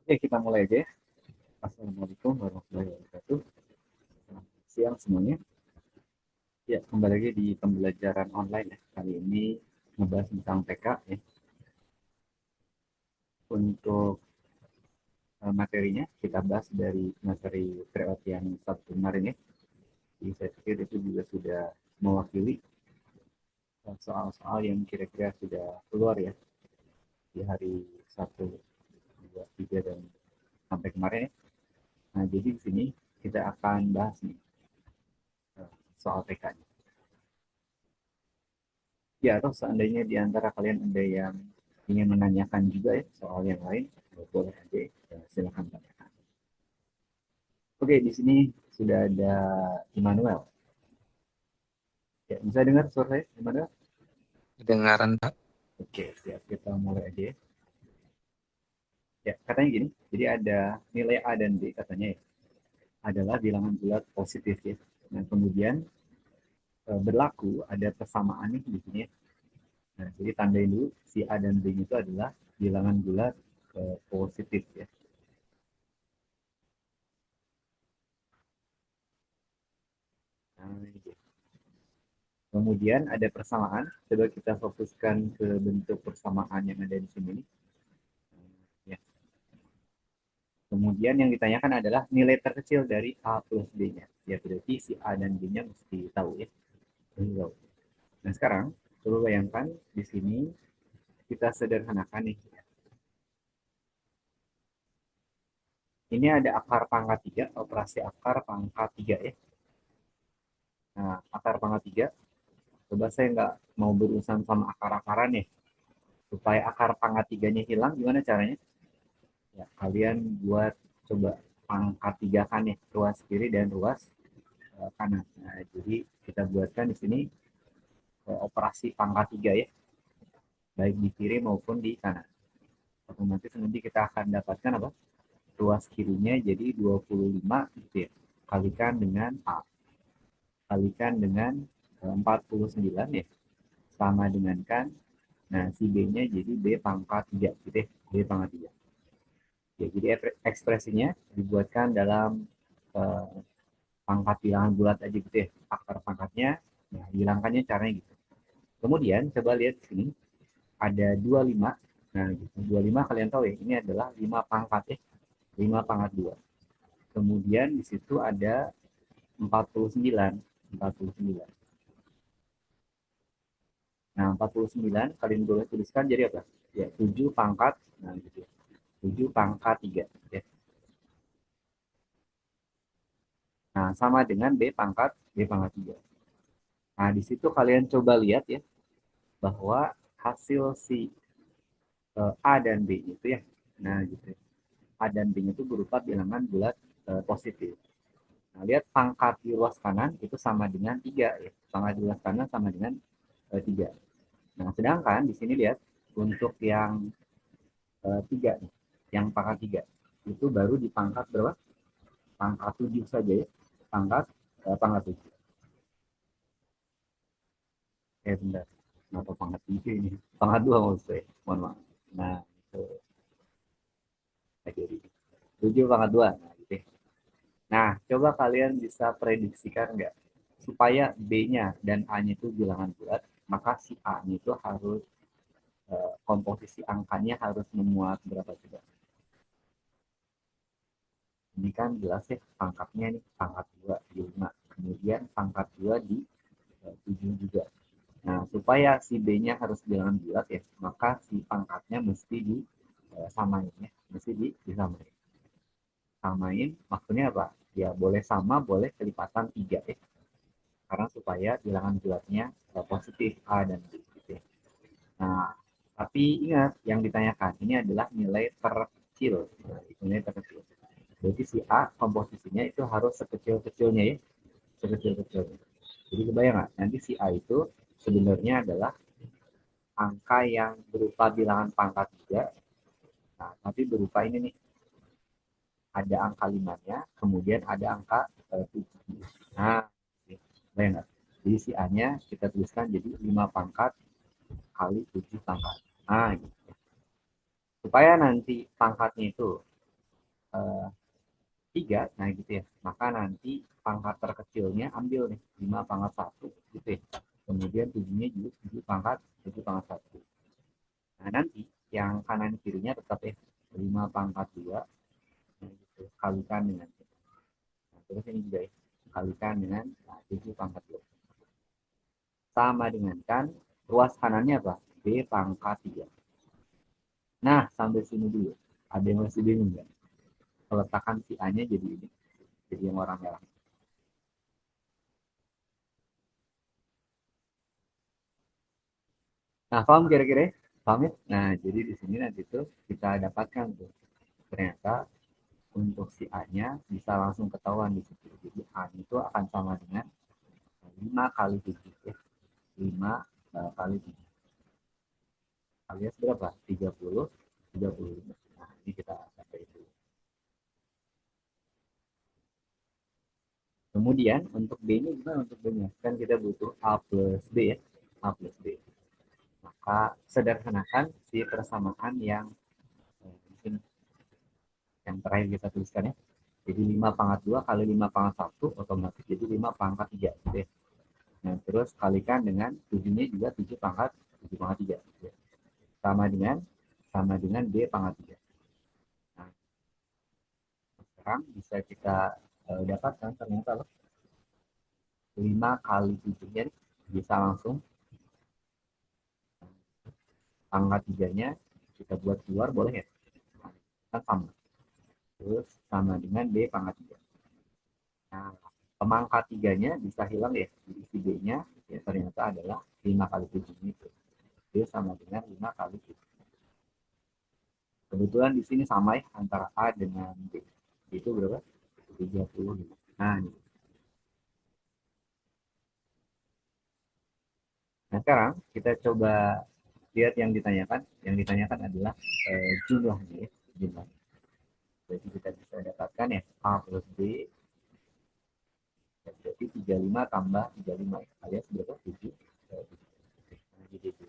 Oke, kita mulai aja ya. Assalamualaikum warahmatullahi wabarakatuh. Selamat siang semuanya. Ya, kembali lagi di pembelajaran online ya. Kali ini ngebahas tentang TK ya. Untuk materinya kita bahas dari materi tryout yang Sabtu kemarin ya. Jadi saya pikir itu juga sudah mewakili soal-soal yang kira-kira sudah keluar ya di hari Sabtu, 2, 3, dan sampai kemarin ya. Nah, jadi di sini kita akan bahas nih soal TK-nya. Ya, atau seandainya di antara kalian ada yang ingin menanyakan juga ya soal yang lain, boleh aja ya, silakan tanyakan. Oke, di sini sudah ada Immanuel. Ya, bisa dengar suara saya, Immanuel? Kedengaran, Pak. Oke, siap. Kita mulai aja ya. Ya, katanya gini, jadi ada nilai A dan B katanya ya, adalah bilangan bulat positif ya. Nah, kemudian berlaku ada persamaan nih di sini ya. Nah, jadi tandain dulu si A dan B itu adalah bilangan bulat positif ya. Nah, gitu. Kemudian ada persamaan. Coba kita fokuskan ke bentuk persamaan yang ada di sini. Ya. Kemudian yang ditanyakan adalah nilai terkecil dari A plus B-nya. Ya, berarti si A dan B-nya mesti tahu ya. Nah, sekarang coba bayangkan di sini kita sederhanakan nih. Ini ada akar pangkat 3, operasi akar pangkat 3 ya. Nah, akar pangkat 3, coba saya nggak mau berurusan sama akar-akaran ya. Supaya akar pangkat 3-nya hilang, gimana caranya? Ya, kalian buat coba pangkat 3 kan ya, ruas kiri dan ruas kanan. Nah, jadi kita buatkan di sini operasi pangkat 3 ya, baik di kiri maupun di kanan. Otomatis nanti kita akan dapatkan apa? Ruas kirinya jadi 25 gitu ya. Kalikan dengan A. Kalikan dengan 49 ya. Sama dengan kan. Nah, si B-nya jadi B pangkat 3 gitu ya. B pangkat 3. Ya, jadi ekspresinya dibuatkan dalam uh, pangkat bilangan bulat aja gitu ya, akar pangkatnya. Nah, hilangkannya caranya gitu. Kemudian coba lihat sini ada 25. Nah, gitu. 25 kalian tahu ya, ini adalah 5 pangkat ya, 5 pangkat 2. Kemudian di situ ada 49, 49. Nah, 49 kalian boleh tuliskan jadi apa? Ya, 7 pangkat, nah gitu ya. 7 pangkat 3 ya. Nah, sama dengan B pangkat 3. Nah, di situ kalian coba lihat ya bahwa hasil si A dan B itu ya. Nah, gitu ya. A dan B itu berupa bilangan bulat positif. Nah, lihat pangkat di ruas kanan itu sama dengan 3 ya. Pangkat di ruas kanan sama dengan 3. Nah, sedangkan di sini lihat untuk yang 3 nih, yang pangkat 3 itu baru di pangkat berapa? Pangkat 7 saja ya. Pangkat 7. Bentar. Kenapa pangkat 7 ini? Pangkat 2 maksud saya. Mohon maaf. Nah, itu jadi 7 pangkat 2. Nah, gitu ya. Nah, coba kalian bisa prediksikan nggak? Supaya B-nya dan A-nya itu bilangan bulat, maka si A-nya itu harus komposisi angkanya harus memuat berapa coba? Ini kan jelas ya pangkatnya nih, pangkat 2 di 5. Kemudian pangkat 2 di 7 juga. Nah, supaya si B-nya harus bilangan bulat ya, maka si pangkatnya mesti disamain ya, mesti disamain. Samain maksudnya apa? Ya boleh sama, boleh kelipatan 3 ya. Karena supaya bilangan bulatnya positif A dan B gitu ya. Nah, tapi ingat yang ditanyakan ini adalah nilai terkecil. Nah, nilai terkecil. Berarti si A komposisinya itu harus sekecil-kecilnya ya, sekecil-kecilnya. Jadi kebayang nggak? Nanti si A itu sebenarnya adalah angka yang berupa bilangan pangkat 3. Nah, tapi berupa ini nih, ada angka 5-nya, kemudian ada angka 7. Nah, bayang nggak? Jadi si A-nya kita tuliskan jadi 5 pangkat kali 7 pangkat. Nah, gitu. Supaya nanti pangkatnya itu eh, 3, nah gitu ya. Maka nanti pangkat terkecilnya ambil nih 5 pangkat 1 gitu ya. Kemudian 7-nya juga 7 pangkat 1. Nah, nanti yang kanan kirinya tetap ya 5 pangkat 2, nah, gitu. Kalikan dengan, nah, terus ini juga ya, kalikan dengan, nah, 7 pangkat 2. Sama dengan kan ruas kanannya apa? B pangkat 3. Nah, sampai sini dulu. Ada yang masih bingung nggak? Peletakan si A-nya jadi ini. Jadi yang warna merah. Nah, paham kira-kira? Paham ya? Nah, jadi di sini nanti tuh kita dapatkan tuh. Ternyata untuk si A-nya bisa langsung ketahuan di situ. Jadi A itu akan sama dengan 5 kali 7. Ya. 5 kali 7. Alias berapa? 30, 35. Nah, ini kita capai itu. Kemudian untuk B-nya gimana untuk B-nya? Kan kita butuh A plus B ya. A plus B. Maka sederhanakan si persamaan yang mungkin yang terakhir kita tuliskan ya. Jadi 5 pangkat 2 kali 5 pangkat 1 otomatis jadi 5 pangkat 3. Gitu ya. Nah, terus kalikan dengan 7-nya juga 7 pangkat 3. Gitu ya. Sama dengan B pangkat 3. Nah, sekarang bisa kita dapatkan ternyata loh, 5 kali 7-nya bisa langsung pangkat 3-nya kita buat keluar boleh ya? Kan sama. Terus sama dengan B pangkat 3. Nah, pemangkat 3-nya bisa hilang ya. Jadi si B-nya ya ternyata adalah 5 kali 7 itu. Dia sama dengan 5 kali 7. Kebetulan di sini sama ya antara A dengan B. Itu berapa? 35. Nah, ini. Nah, sekarang kita coba lihat yang ditanyakan. Yang ditanyakan adalah jumlahnya ya. Jumlah. Jadi kita bisa dapatkan ya A plus B. Jadi 35 tambah 35 ya. Alias berapa? 7. Nah, jadi itu.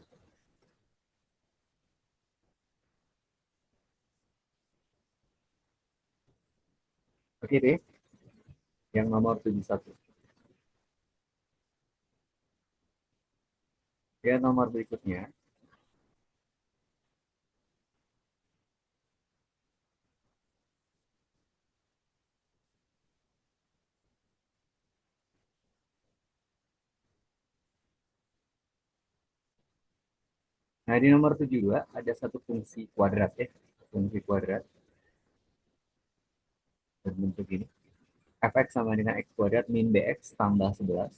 Oke deh. Yang nomor 71. Ya, nomor berikutnya. Nah, di nomor 72 ada satu fungsi kuadrat ya. Fungsi kuadrat berbentuk ini. Fx sama dengan x kuadrat min bx tambah 11.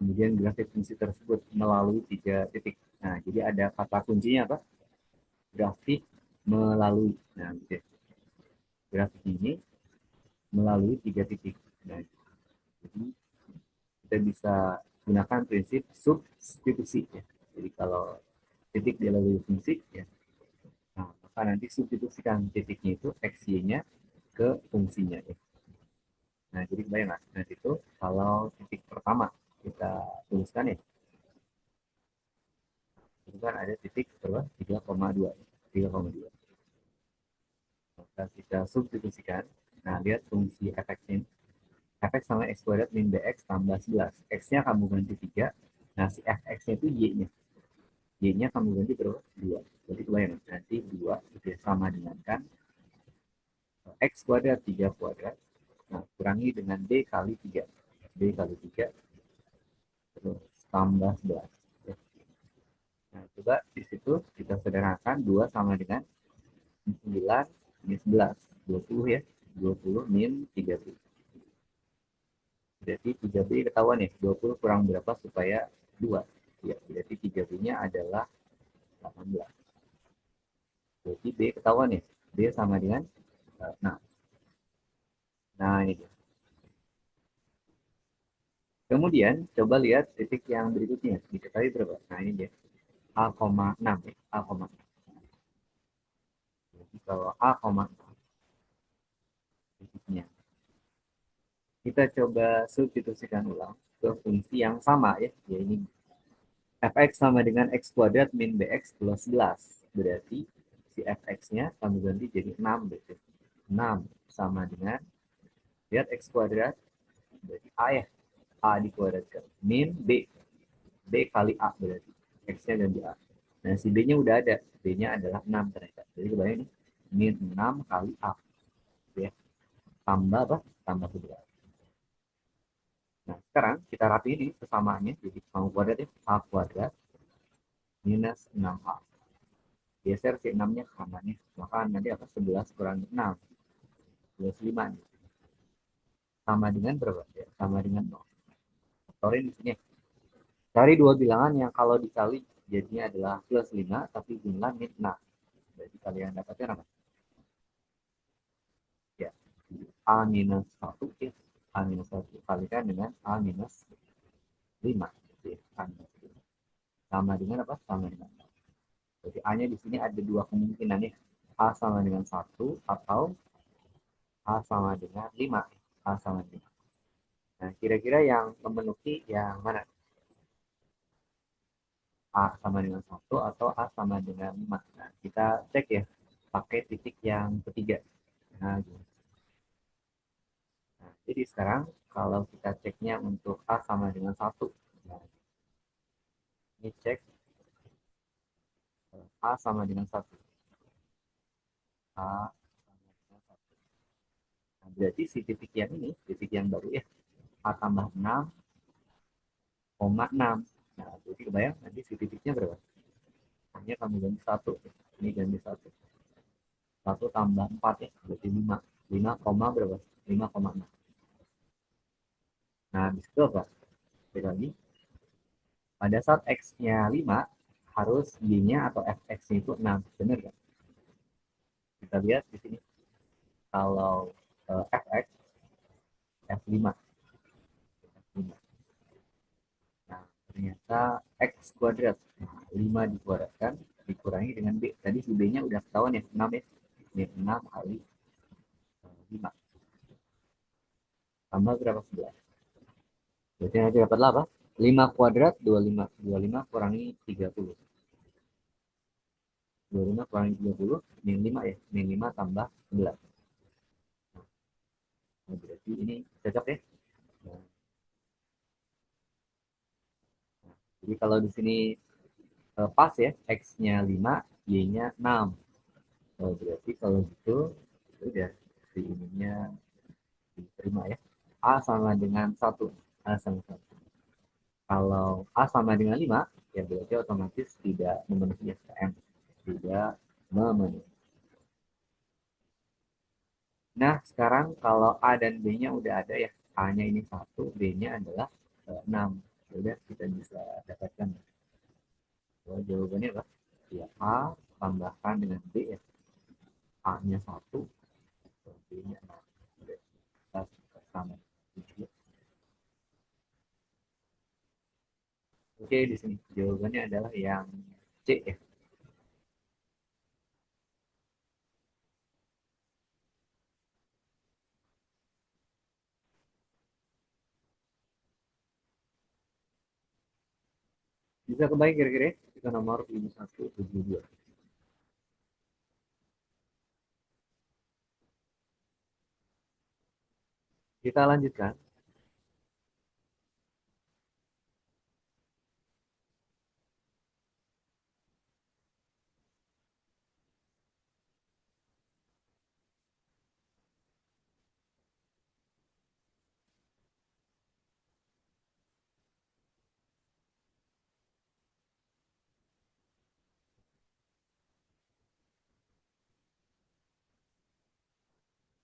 Kemudian grafik fungsi tersebut melalui 3 titik. Nah, jadi ada kata kuncinya apa? Grafik melalui. Nah, gitu ya. Grafik ini melalui 3 titik. Nah, jadi kita bisa gunakan prinsip substitusi ya. Jadi kalau titik dilalui fungsi ya, nah, maka nanti substitusikan titiknya itu x-y-nya ke fungsinya ya. Nah, jadi bayang nggak? Nah, itu kalau titik pertama kita tuliskan ya, itu kan ada titik berapa? 3,2. 3,2. Maka kita substitusikan. Nah, lihat fungsi fx ini. Fx sama x kuadrat min bx tambah 11. X-nya kamu ganti 3. Nah, si fx-nya itu y-nya. Y-nya kamu ganti berapa? 2. Jadi kebayang nanti 2 itu sama dengan kan x kuadrat 3 kuadrat. Nah, kurangi dengan d kali 3. D kali 3 terus tambah 11. Nah, coba di situ kita sederhanakan 2 sama dengan 9 min 11. 20 ya. 20 min 30. Berarti 3B ketahuan ya. 20 kurang berapa supaya 2. Ya, berarti 3B-nya adalah 18. Berarti B ketahuan ya. B sama dengan 6. Nah, ini dia. Kemudian, coba lihat titik yang berikutnya. Diketahui berapa? Nah, ini dia. A,6 ya. A,6. Jadi kalau A,6 titiknya. Kita coba substitusikan ulang ke fungsi yang sama ya. Ya ini fx sama dengan x kuadrat min bx plus 11. Berarti si fx-nya kami ganti jadi 6 gitu. 6 sama dengan, lihat X kuadrat, berarti A ya, A dikuadratkan. Min B, B kali A berarti. X-nya ganti A. Nah, si B-nya udah ada. B-nya adalah 6 ternyata. Jadi kebayang ini, min 6 kali A. Gitu ya. Tambah apa? Tambah 11. Nah, sekarang kita rapi ini kesamaannya. Jadi sama kuadrat ya. A kuadrat minus 6A. Geser si 6-nya ke kanannya. Maka nanti apa? 11 kurang 6. 25 nih. Sama dengan berapa? Ya, sama dengan 0. Faktorin di sini. Cari dua bilangan yang kalau dikali jadinya adalah plus 5, tapi jumlah min 6. Jadi kalian dapatnya apa? Ya, A minus 1 ya. A minus 1 kalikan dengan A minus 5. Ya, A minus 5. Sama dengan apa? Sama dengan 0. Jadi A-nya di sini ada dua kemungkinan ya. A sama dengan 1 atau A sama dengan 5. A sama dengan 5. Nah, kira-kira yang memenuhi yang mana? A sama dengan 1 atau A sama dengan 5. Nah, kita cek ya, pakai titik yang ketiga. Nah, gitu. Nah, jadi sekarang kalau kita ceknya untuk A sama dengan 1. Nah, ini cek A sama dengan 1. A sama dengan 1. Nah, berarti si titik yang ini, titik yang baru ya, A tambah 6,6. Nah, jadi kebayang nanti si titiknya berapa? Hanya kamu ganti 1. Ini ganti 1. 1 tambah 4 ya, berarti 5. 5, berapa? 5,6. Nah, di situ apa? Sekali lagi, pada saat X-nya 5, harus Y-nya atau Fx-nya itu 6. Benar kan? Kita lihat di sini. Kalau Fx, F5. F5. Nah, ternyata X kuadrat. Nah, 5 dikuadratkan, dikurangi dengan B. Tadi si B-nya udah ketahuan ya, 6 ya. Ini 6 kali 5. Tambah berapa? 11. Berarti nanti dapat apa? 5 kuadrat, 25. 25 kurangi 30. 25 kurangi 30, min 5 ya. Min 5 tambah 11. Nah, berarti ini cocok ya. Nah, jadi kalau di sini pas ya, X-nya 5, Y-nya 6. Oh, berarti kalau gitu, ya udah si ininya diterima ya. A sama dengan 1. A sama 1. Kalau A sama dengan 5, ya berarti otomatis tidak memenuhi STM. Tidak memenuhi. Nah, sekarang kalau A dan B-nya udah ada ya. A-nya ini 1, B-nya adalah 6. Sudah kita bisa dapatkan. Oh, jawabannya apa? Ya, A tambahkan dengan B ya. A-nya 1, B-nya 6. Kita sama. Oke, di sini jawabannya adalah yang C ya. Bisa kebayang kira-kira ya? Kita nomor 5172. Kita lanjutkan.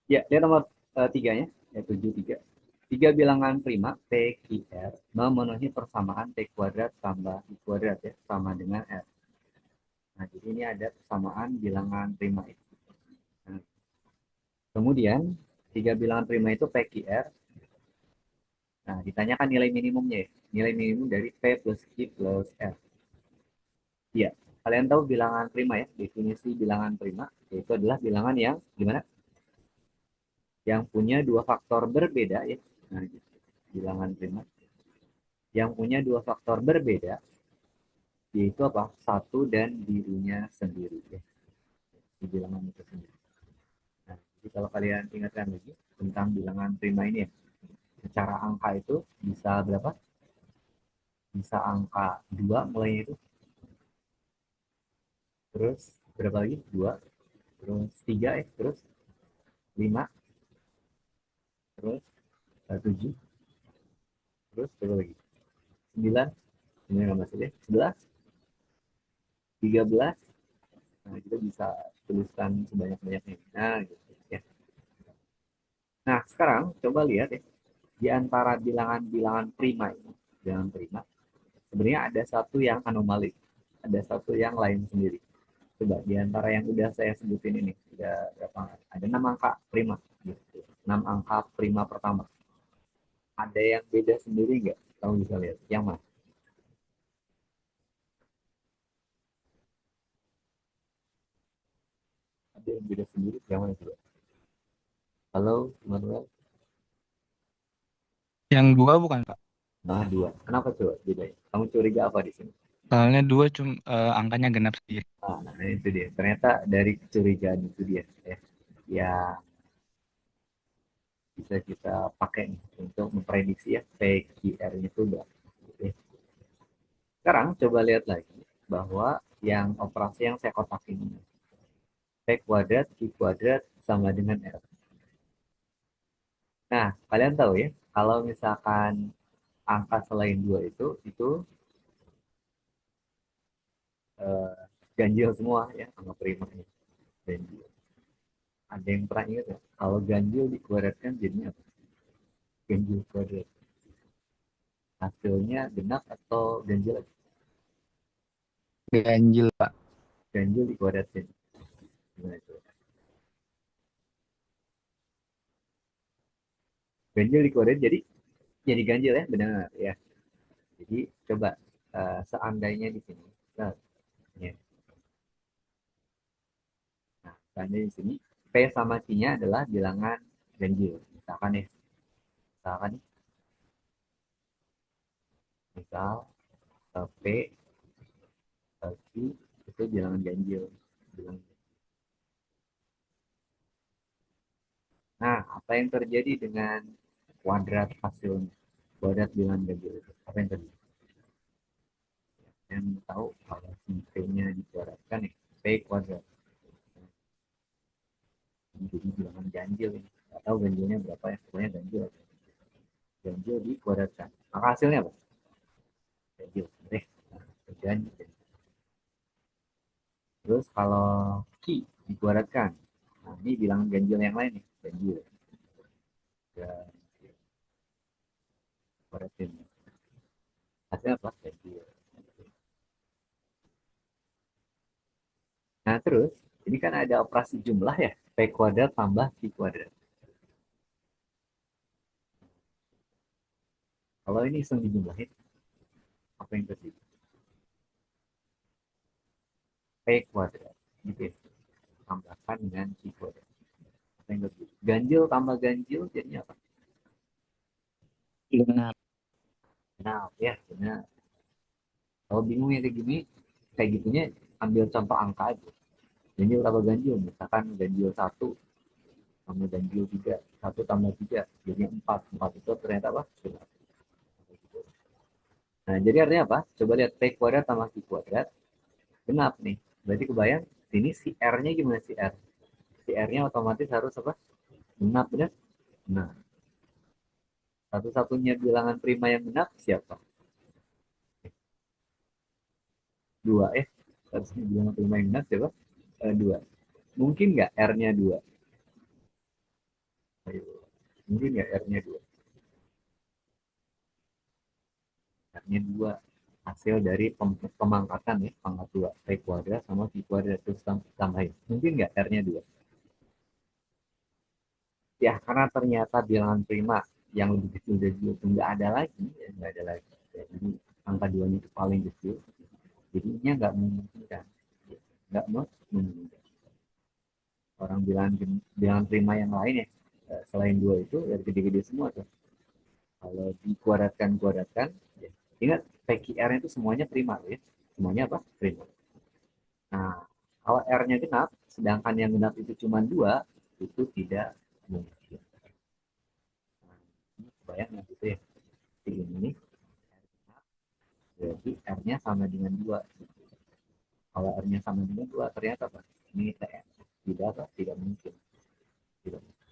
Ya, dia nomor tiganya, ya 73. Tiga bilangan prima P, Q, R memenuhi persamaan T kuadrat tambah I kuadrat ya, sama dengan R. Nah, jadi ini ada persamaan bilangan prima itu. Nah, kemudian, tiga bilangan prima itu P, Q, R. Nah, ditanyakan nilai minimumnya ya. Nilai minimum dari P plus Q plus R. Iya, kalian tahu bilangan prima ya, definisi bilangan prima, yaitu adalah bilangan yang gimana? Yang punya dua faktor berbeda ya. Nah, gitu. Bilangan prima yang punya dua faktor berbeda, yaitu apa? Satu dan dirinya sendiri ya. Di bilangan itu sendiri. Nah, Jadi kalau kalian ingatkan lagi tentang bilangan prima ini ya, secara angka itu bisa berapa? Bisa angka 2 mulainya itu. Terus berapa lagi? 2. Terus 3 ya. Terus 5. Terus 7. Terus berapa lagi? 9. Ini nggak masuk ya. 11. 13. Nah, kita bisa tuliskan sebanyak-banyaknya. Nah, gitu ya. Nah, sekarang coba lihat ya. Di antara bilangan-bilangan prima ini, bilangan prima, sebenarnya ada satu yang anomali. Ada satu yang lain sendiri. Coba di antara yang udah saya sebutin ini, ada berapa? Ada 6 angka prima. Gitu. 6 angka prima pertama. Ada yang beda sendiri nggak? Kamu bisa lihat. Yang mana? Ada yang beda sendiri. Yang mana coba? Halo, Manuel. Yang dua bukan, Pak? Nah, 2. Kenapa coba bedanya? Kamu curiga apa di sini? Soalnya dua cuma angkanya genap sendiri. Nah, itu dia. Ternyata dari kecurigaan itu dia. Ya, bisa kita pakai nih untuk memprediksi ya PQR-nya itu berapa. Oke. Sekarang coba lihat lagi bahwa yang operasi yang saya kotakin ini. P kuadrat, Q kuadrat sama dengan R. Nah, kalian tahu ya, kalau misalkan angka selain 2 itu eh, ganjil semua ya, angka primanya. Ganjil. Ada yang pernah ingat ya? Kalau ganjil dikuadratkan jadinya apa? Ganjil kuadrat. Hasilnya genap atau ganjil? Ganjil, Pak. Ganjil dikuadratin. Gimana itu? Ganjil dikuadrat jadi ganjil ya, benar ya. Jadi coba seandainya di sini. Nah, ya. Nah, seandainya di sini P sama Q-nya adalah bilangan ganjil. Misalkan ya, misalkan nih, misal P Q itu bilangan ganjil. Bilangan. Nah, apa yang terjadi dengan kuadrat hasilnya? Kuadrat bilangan ganjil itu. Apa yang terjadi? Yang tahu kalau si P-nya dikuadratkan ya, P kuadrat. Jadi bilangan ganjil ini. Nggak tahu ganjilnya berapa ya, pokoknya ganjil. Ganjil dikuadratkan. Maka hasilnya apa? Ganjil. Ganjil. Terus kalau Ki dikuadratkan. Nah, ini bilangan ganjil yang lain nih. Ganjil. Ganjil. Kuadratin. Hasilnya apa? Ganjil. Nah, terus ini kan ada operasi jumlah ya. P kuadrat tambah Q kuadrat. Kalau ini iseng dijumlahin, apa yang terjadi? P kuadrat. Gitu ya. Tambahkan dengan Q kuadrat. Apa yang terjadi? Ganjil tambah ganjil jadinya apa? Genap. Nah, ya, benar. Kalau bingung ya kayak gitunya ambil contoh angka aja. Ganjil tambah ganjil, misalkan ganjil 1 tambah ganjil 3, 1 tambah 3, jadinya 4. 4 itu ternyata apa? Nah, jadi artinya apa? Coba lihat P kuadrat tambah Q kuadrat, genap nih. Berarti kebayang, sini si R-nya gimana si R? Si R-nya otomatis harus apa? Genap, benar? Nah, satu-satunya bilangan prima yang genap siapa? 2, harusnya bilangan prima yang genap siapa? 2. Mungkin nggak R-nya 2? Ayo. Mungkin nggak R-nya 2? R-nya 2. Hasil dari pemangkatan ya, pangkat 2. P kuadrat sama Q kuadrat terus tambahin. Mungkin nggak R-nya 2? Ya, karena ternyata bilangan prima yang lebih kecil dari 2 itu nggak ada lagi. Ya, nggak ada lagi. Ya, jadi angka 2 itu paling kecil. Jadinya nggak memungkinkan. Nggak memungkinkan. Orang bilangan prima yang lain ya, selain 2 itu, ya gede-gede semua tuh. Kalau dikuadratkan, ya. Ingat PQR itu semuanya prima ya. Semuanya apa? Prima. Nah, kalau R-nya genap, sedangkan yang genap itu cuma 2, itu tidak mungkin. Nah, ini kebayang nggak gitu ya? Seperti ini, berarti R-nya sama dengan 2. Kalau R-nya sama dengan 2, ternyata apa? Ini TN. Tidak apa? Tidak mungkin. Tidak mungkin.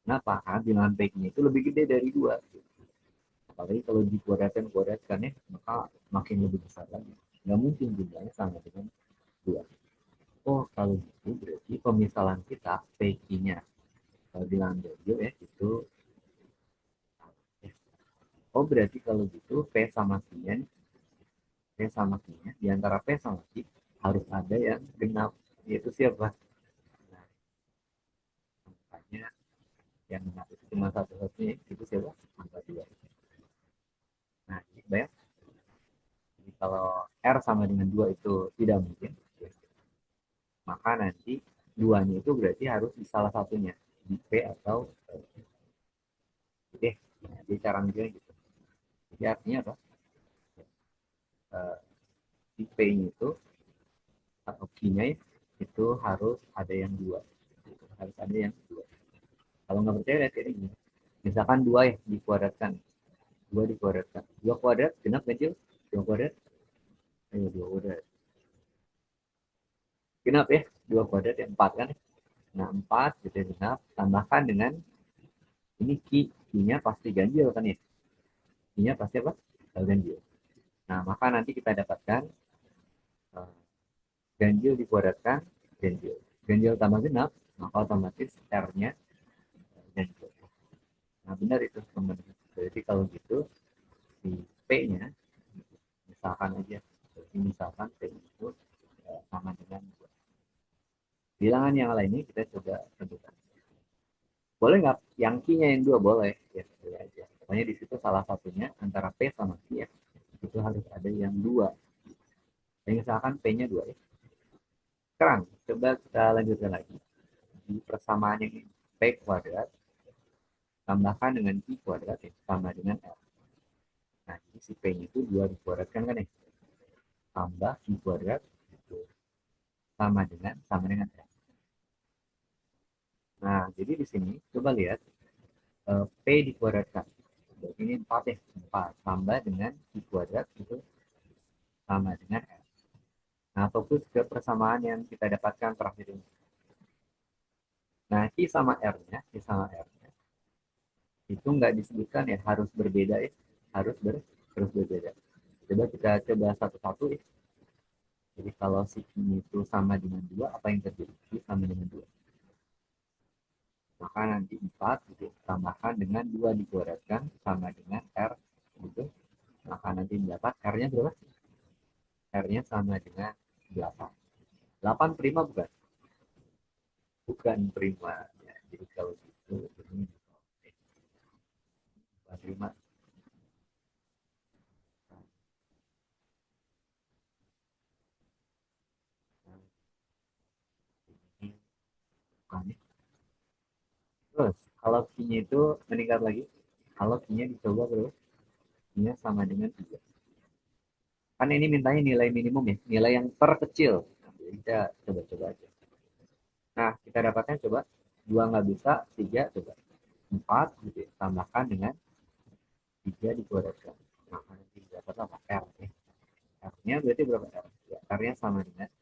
Kenapa? Karena bilangan baiknya itu lebih gede dari 2. Apalagi kalau dikuadratkan ya, maka makin lebih besar lagi. Nggak mungkin jumlahnya sama dengan 2. Oh, kalau gitu berarti pemisalan kita PQ-nya kalau bilangan ganjil ya itu. Oh, berarti kalau gitu P sama Q-nya, di antara P sama Q harus ada yang genap, yaitu siapa? Nah, makanya yang genap itu cuma satu-satunya, itu siapa? Angka 2. Nah, ini bayang. Jadi kalau R sama dengan 2 itu tidak mungkin, maka nanti 2-nya itu berarti harus di salah satunya, di P atau D. Nah, jadi cara mikirnya gitu. Jadi artinya apa? Di P-nya itu atau Q-nya itu harus ada yang 2. Harus ada yang 2. Kalau nggak percaya lihat ini. Misalkan 2 ya dikuadratkan. 2 dikuadratkan. 2 kuadrat genap kecil. 2 kuadrat. Ayo 2 kuadrat. Genap ya. 2 kuadrat ya 4 kan. Nah 4 gitu ya, genap. Tambahkan dengan ini Q-nya pasti ganjil kan ya. Q-nya pasti apa? Ganjil. Nah maka nanti kita dapatkan uh, ganjil dikuadratkan ganjil. Ganjil tambah genap, maka otomatis R-nya ganjil. Nah benar itu teman. Jadi kalau gitu si P-nya misalkan aja, jadi misalkan P itu sama dengan 2. Bilangan yang lainnya kita coba tentukan. Boleh nggak yang Q-nya yang 2? Boleh. Ya, boleh aja. Pokoknya di situ salah satunya antara P sama Q ya, itu harus ada yang 2. Jadi misalkan P-nya 2 ya. Sekarang coba kita lanjutkan lagi. Di persamaan yang ini, P kuadrat tambahkan dengan Q kuadrat ya, sama dengan R. Nah, jadi si P-nya itu 2 dikuadratkan kan ya. Tambah Q kuadrat itu sama dengan R. Nah, jadi di sini coba lihat P dikuadratkan. Jadi ini 4 ya. 4 tambah dengan Q kuadrat itu sama dengan R. Nah, fokus ke persamaan yang kita dapatkan terakhir ini. Nah, Q sama R-nya itu nggak disebutkan ya, harus berbeda ya. Harus berbeda. Coba kita coba satu-satu ya. Jadi kalau si Q itu sama dengan 2, apa yang terjadi? Q sama dengan 2. Maka nanti 4 gitu, tambahkan dengan 2 dikuadratkan sama dengan R gitu. Maka nanti dapat R-nya berapa? R-nya sama dengan 8. 8 prima bukan? Bukan prima. Ya, jadi kalau gitu, ini bukan prima. Ini bukan ya. Terus, kalau Q-nya itu meningkat lagi, kalau Q-nya dicoba berapa? Q-nya sama dengan 3. Kan ini mintanya nilai minimum ya, nilai yang terkecil. Nah, jadi kita coba-coba aja. Nah, kita dapatkan coba. 2 nggak bisa, 3 coba. 4 gitu ya. Tambahkan dengan 3 dikuadratkan. Maka nanti dapat apa? R ya. R-nya berarti berapa R? Ya, R-nya sama dengan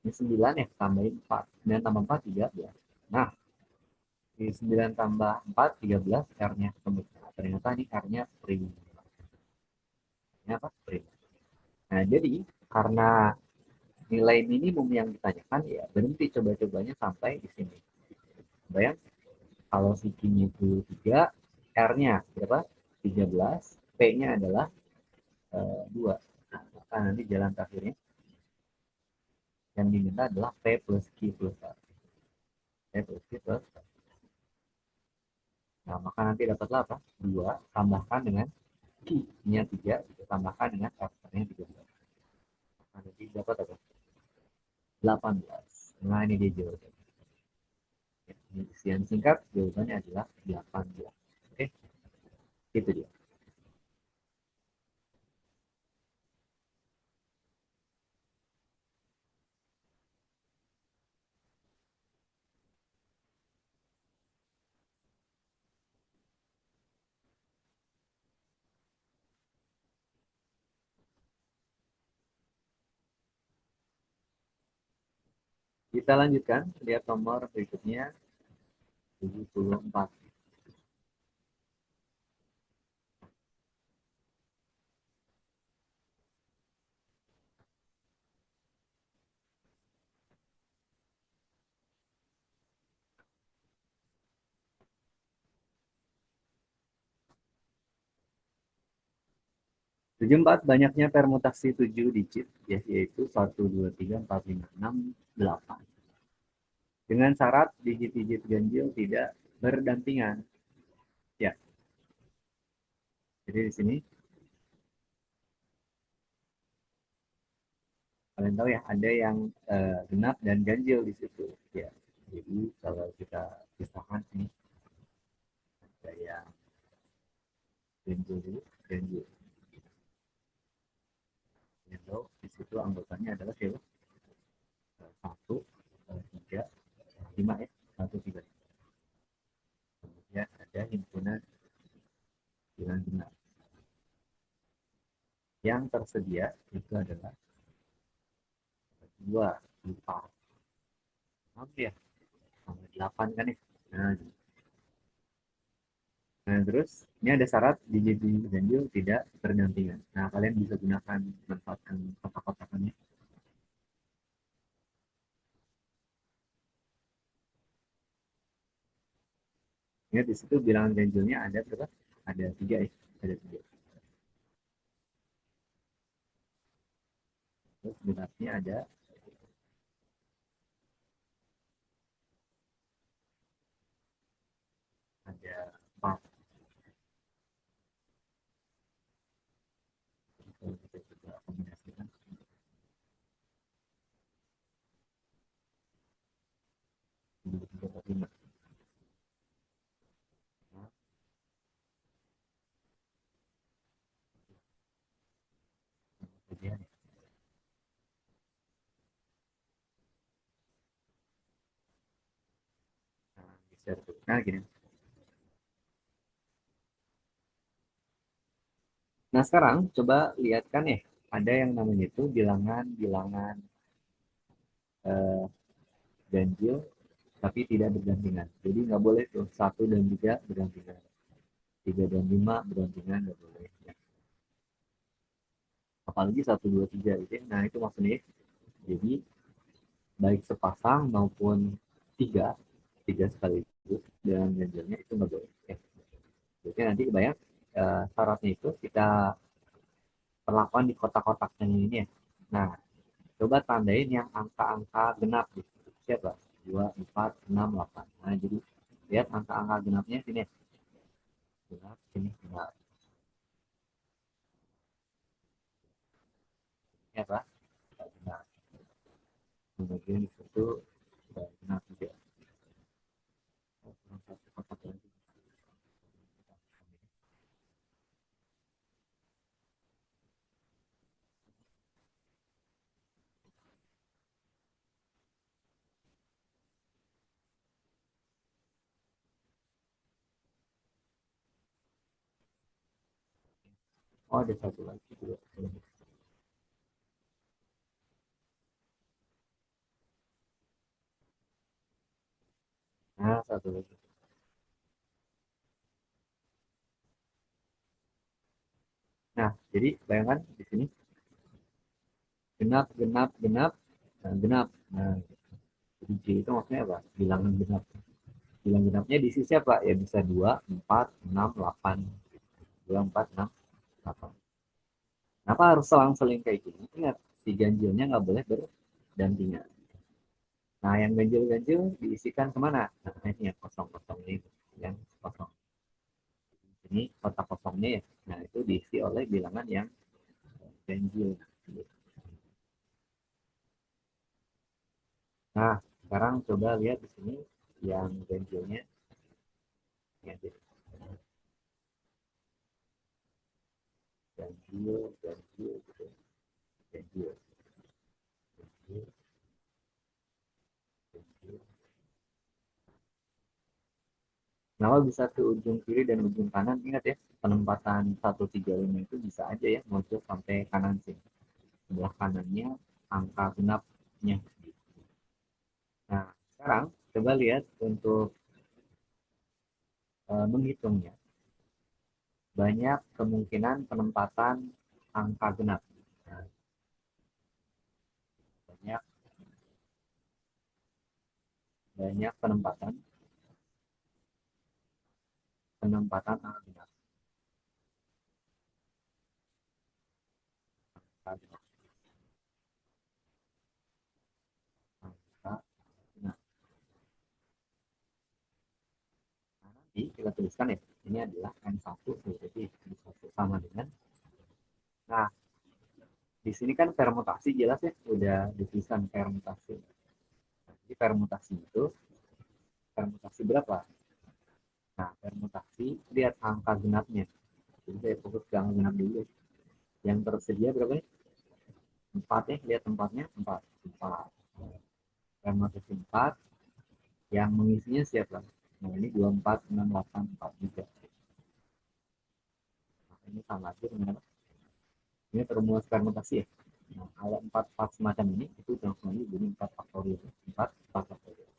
ini 9 ya, tambahin 4. 9 tambah 4, 13. Nah, di 9 tambah 4, 13, R-nya tembus. Nah, ternyata ini R-nya prima. Ini apa? Prima. Nah, jadi karena nilai minimum yang ditanyakan, ya berhenti coba-cobanya sampai di sini. Bayang, kalau si Q-nya itu 3, R-nya berapa? 13, P-nya adalah 2. Nah, maka nanti jalan terakhirnya yang diminta adalah P plus Q plus R. P plus Q plus R. Nah, maka nanti dapatlah apa? 2 tambahkan dengan Q-nya 3, tambahkan dengan R-nya 13. Nah, nanti dapat apa? 18. Nah, ini dia jawabannya. Ini isian singkat, jawabannya adalah 18. Oke, itu dia. Kita lanjutkan, lihat nomor berikutnya, 74. Tujuh empat banyaknya permutasi 7 digit, ya, yaitu 1, 2, 3, 4, 5, 6, 8. Dengan syarat digit-digit ganjil tidak berdampingan. Ya, jadi di sini kalian tahu ya, ada yang genap dan ganjil di situ. Ya, jadi kalau kita pisahkan ini, ada yang ganjil dulu, ganjil. Ganjil di situ anggotanya adalah siapa? Satu, tiga, lima ya, satu, tiga. Kemudian ada himpunan dengan genap. Yang tersedia itu adalah dua, empat, enam ya, sama delapan kan ya. Nah, terus ini ada syarat digit ganjil tidak berdampingan. Nah, kalian bisa gunakan manfaatkan kotak-kotakannya. Ingat di situ bilangan ganjilnya ada berapa? Ada tiga ya, ada tiga. Terus genapnya ada empat. Kalau kita coba kombinasikan, dua, tiga, empat, lima. Nah, kemudian bisa tuh. Nah, gini. Nah, sekarang coba lihat kan ya, ada yang namanya itu bilangan-bilangan eh, ganjil tapi tidak berdampingan. Jadi nggak boleh tuh satu dan tiga berdampingan, tiga dan lima berdampingan nggak boleh. Ya. Apalagi satu dua tiga gitu. Ya. Nah itu maksudnya. Jadi baik sepasang maupun tiga, tiga sekaligus dengan ganjilnya itu nggak boleh. Ya. Jadi nanti kebayang syaratnya itu kita perlakuan di kotak-kotaknya ini ya. Nah, coba tandain yang angka-angka genap gitu. Siapa? 2, 4, 6, 8. Nah, jadi lihat angka-angka genapnya sini. Genap, sini genap. Ya, Pak? Genap. Kemudian di situ sudah genap juga. Satu kotak lagi. Oh, ada satu lagi juga. Nah, satu lagi. Nah, jadi bayangkan di sini genap, genap, genap, genap. Nah, jadi J itu maksudnya apa? Bilangan genap. Bilangan genapnya di sisi apa? Ya bisa 2, 4, 6, 8. 2, 4, 6, 8. Kenapa harus selang-seling kayak gini? Ingat, si ganjilnya nggak boleh berdampingan. Nah, yang ganjil-ganjil diisikan kemana? Nah, ini yang kosong-kosong ini. Yang kosong. Ini kotak kosongnya ya. Nah, itu diisi oleh bilangan yang ganjil. Nah, sekarang coba lihat di sini yang ganjilnya. Ya, ganjil, ganjil, gitu. Ganjil, ganjil, ganjil. Kenapa bisa ke ujung kiri dan ujung kanan? Ingat ya, penempatan 135 itu bisa aja ya, muncul sampai kanan sini. Sebelah kanannya angka genapnya. Nah, sekarang coba lihat untuk menghitungnya. Banyak kemungkinan penempatan angka genap. Nah, banyak banyak penempatan penempatan angka genap. Angka genap. Angka genap. Nah, nanti kita tuliskan ya. Ini adalah N1, jadi N1 sama dengan. Nah, di sini kan permutasi jelas ya, udah dituliskan permutasi. Jadi permutasi berapa? Nah, permutasi lihat angka genapnya. Jadi saya fokus ke angka genap dulu. Yang tersedia berapa ya? 4 ya, lihat tempatnya 4. 4. Permutasi 4. Yang mengisinya siapa? Nah, ini 24, 6, 8, 4 juga. Nah, ini sama aja dengan apa? Ini rumus permutasi ya. Nah, kalau 4 semacam ini, itu langsung aja jadi 4 faktorial. 4 faktorial.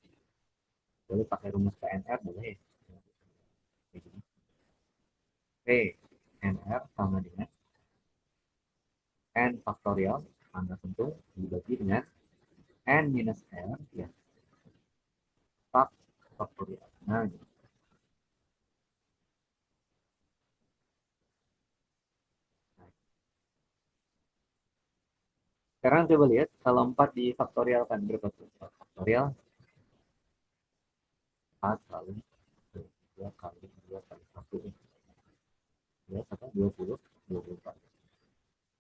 Boleh pakai rumus PNR, boleh. P NR sama dengan N faktorial, angka tentu, dibagi dengan N minus R, ya, faktorial. Nah, gitu. Sekarang coba lihat, kalau 4 di faktorial kan berapa tuh? Faktorial 4 kali 2 kali 2 kali 1. Ya, 20, 24.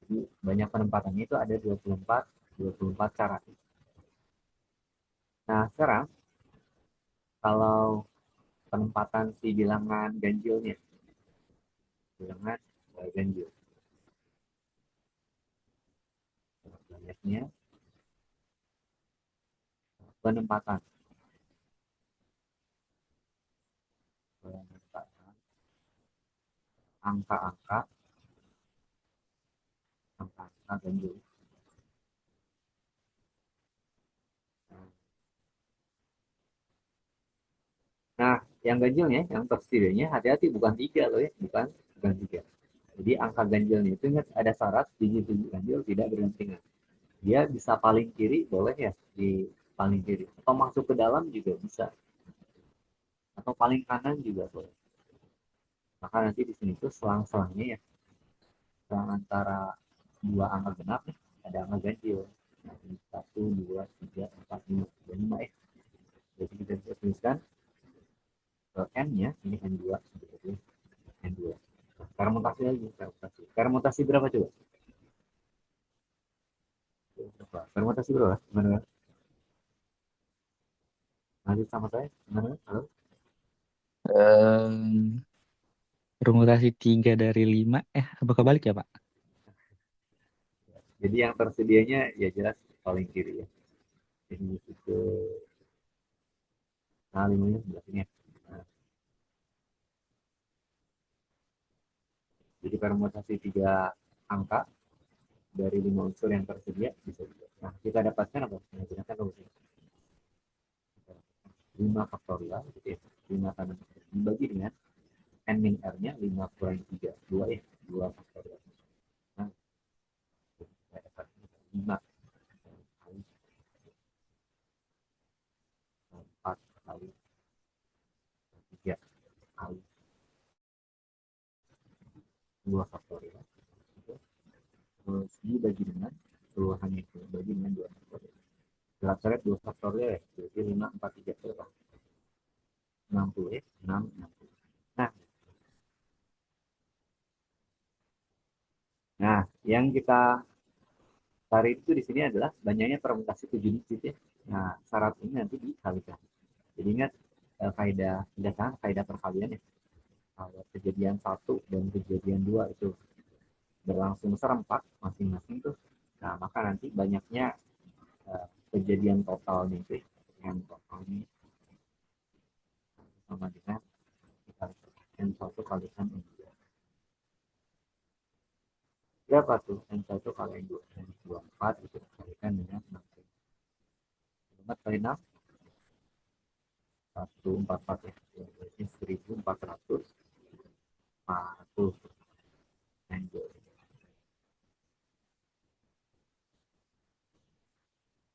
Jadi banyak penempatannya itu ada 24 cara. Nah, sekarang kalau penempatan si bilangan ganjilnya, bilangan ganjil. Banyaknya penempatan. Penempatan angka-angka, angka-angka ganjil. Nah, yang ganjilnya, yang tersedianya hati-hati bukan 3 loh ya, bukan 3. Jadi angka ganjilnya itu ingat ada syarat digit-digit ganjil tidak berdampingan. Dia bisa paling kiri boleh ya di paling kiri atau masuk ke dalam juga bisa atau paling kanan juga boleh. Maka nanti di sini tuh selang-selangnya ya, selang antara dua angka genap nih, ada angka ganjil. Nah, ini 1, 2, 3, 4, 5, 5 ya. Jadi kita bisa tuliskan N-nya ini N2, N2. Permutasi lagi, permutasi berapa coba? Permutasi berapa? Gimana? Lanjut sama saya, gimana? Halo? Em, Permutasi 3 dari 5. Apa kebalik ya, Pak? Jadi yang tersedianya ya jelas paling kiri ya. Ini itu nah limanya sebelah sini ya. Nah, jadi permutasi 3 angka dari 5 unsur yang tersedia bisa juga. Nah, kita dapatkan apa? Menggunakan rumus ini. 5 faktorial gitu ya. 5 kali dibagi dengan n min r-nya 5 kurangi 3, 2 ya. 2 faktorial. Nah, kita dapat 5 kali 4 kali 3 kali 2 faktorial. Terus dibagi dengan keluarannya itu bagi dengan 2 faktorial. Coret 2 faktorial ya. Jadi 5, 4, 3 berapa? 60 ya. 6, 60. Nah, nah, yang kita cari itu di sini adalah banyaknya permutasi 7 digit ya. Nah, syarat ini nanti dikalikan. Jadi ingat kaidah biasanya kaidah perkalian ya. Kalau kejadian 1 dan kejadian 2 itu berlangsung serempak masing-masing tuh. Nah, maka nanti banyaknya kejadian totalnya itu yang totalnya sama dengan N1 kalikan N2. Berapa tuh N1 kali N2? N24 itu kalikan dengan 6. 4 kali 6 1044 ya. Berarti 1440. Lanjut.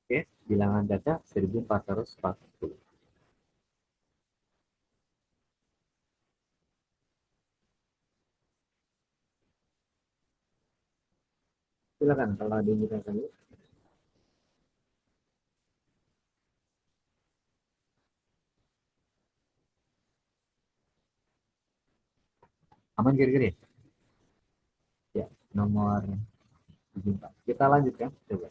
Oke, bilangan data 1440. Silakan kalau ada yang ditanyakan. Aman kira-kira ya? Ya, nomor 74. Kita lanjutkan. Coba.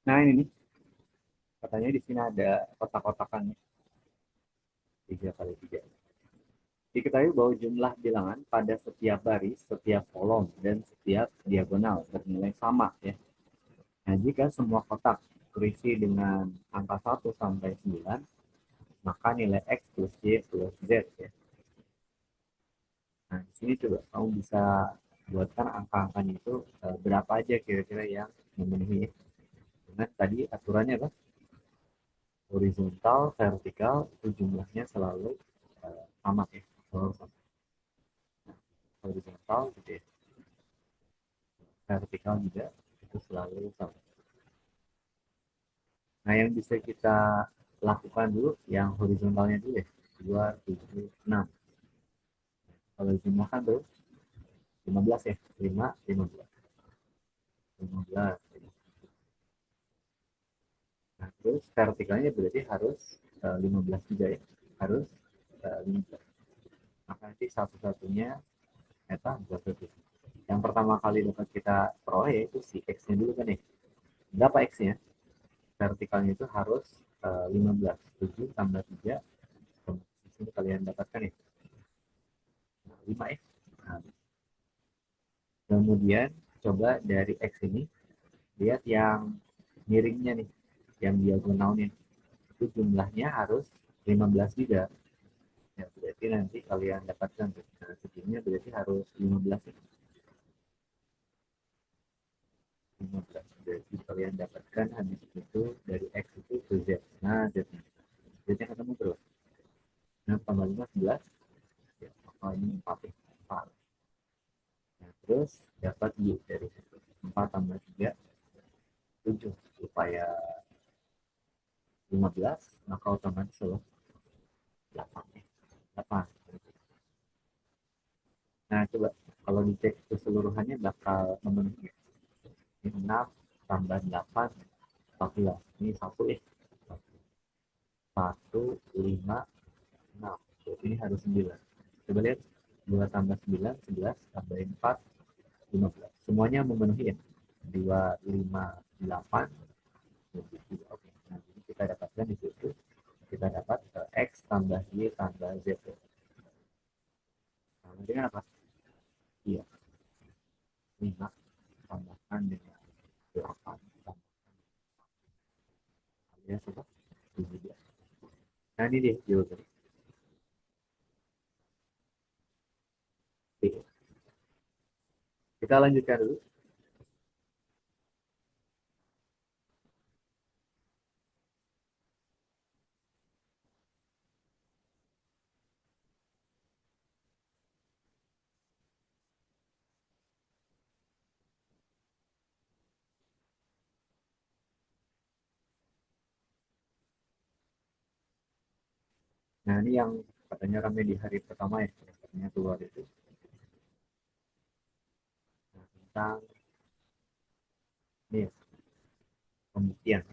Nah ini nih, katanya di sini ada kotak-kotakannya. 3 kali 3. Diketahui bahwa jumlah bilangan pada setiap baris, setiap kolom, dan setiap diagonal bernilai sama ya. Nah, jika semua kotak terisi dengan angka 1 sampai 9, maka nilai X plus Y plus Z ya. Nah, di sini coba kamu bisa buatkan angka-angkanya itu berapa aja kira-kira yang memenuhi. Dengan tadi aturannya apa? Horizontal, vertikal, itu jumlahnya selalu sama ya. Selalu sama. Horizontal gitu ya. Vertikal juga itu selalu sama. Nah, yang bisa kita lakukan dulu yang horizontalnya dulu ya. 2, 7, 6. Kalau jumlahkan tuh 15 ya. 5, 15. 15. Nah, terus vertikalnya berarti harus 15 juga ya. Harus 15. Maka nanti satu-satunya eta buat itu. Yang pertama kali dapat kita peroleh itu si X-nya dulu kan ya. Berapa X-nya? Vertikalnya itu harus 15. 7 tambah 3. Di sini kalian dapatkan ya. Nah, 5 X. Nah, kemudian coba dari X ini lihat yang miringnya nih, yang diagonalnya. Itu jumlahnya harus 15 juga. Ya, berarti nanti kalian dapatkan nah, segininya berarti harus 15 ya. 15. Berarti kalian dapatkan habis itu dari X itu ke Z. Nah, Z-nya. Z-nya ketemu terus. Nah, tambah 5, 11. Ya, maka ini 4 ya. 4. Nah, terus dapat Y dari situ. 4 tambah 3, 7. Supaya 15, maka otomatis 8 ya. 8. Nah, coba kalau dicek keseluruhannya bakal memenuhi. Ini 6 tambah 8, 14. Ini 1 ya. 1, 5, 6. Ini harus 9. Coba lihat. 2 tambah 9, 11. Tambah 4, 15. Semuanya memenuhi ya. 2, 5, 8. Oke. Nah, jadi kita dapatkan di situ. Kita dapat X tambah Y tambah Z. Nah, dengan apa? Iya. 5 tambahkan dengan 8. Alias apa? 17. Nah, ini dia jawabannya. Oke. Kita lanjutkan dulu. Nah, ini yang katanya ramai di hari pertama ya. Katanya keluar itu. Nah, tentang ini ya, pembuktian.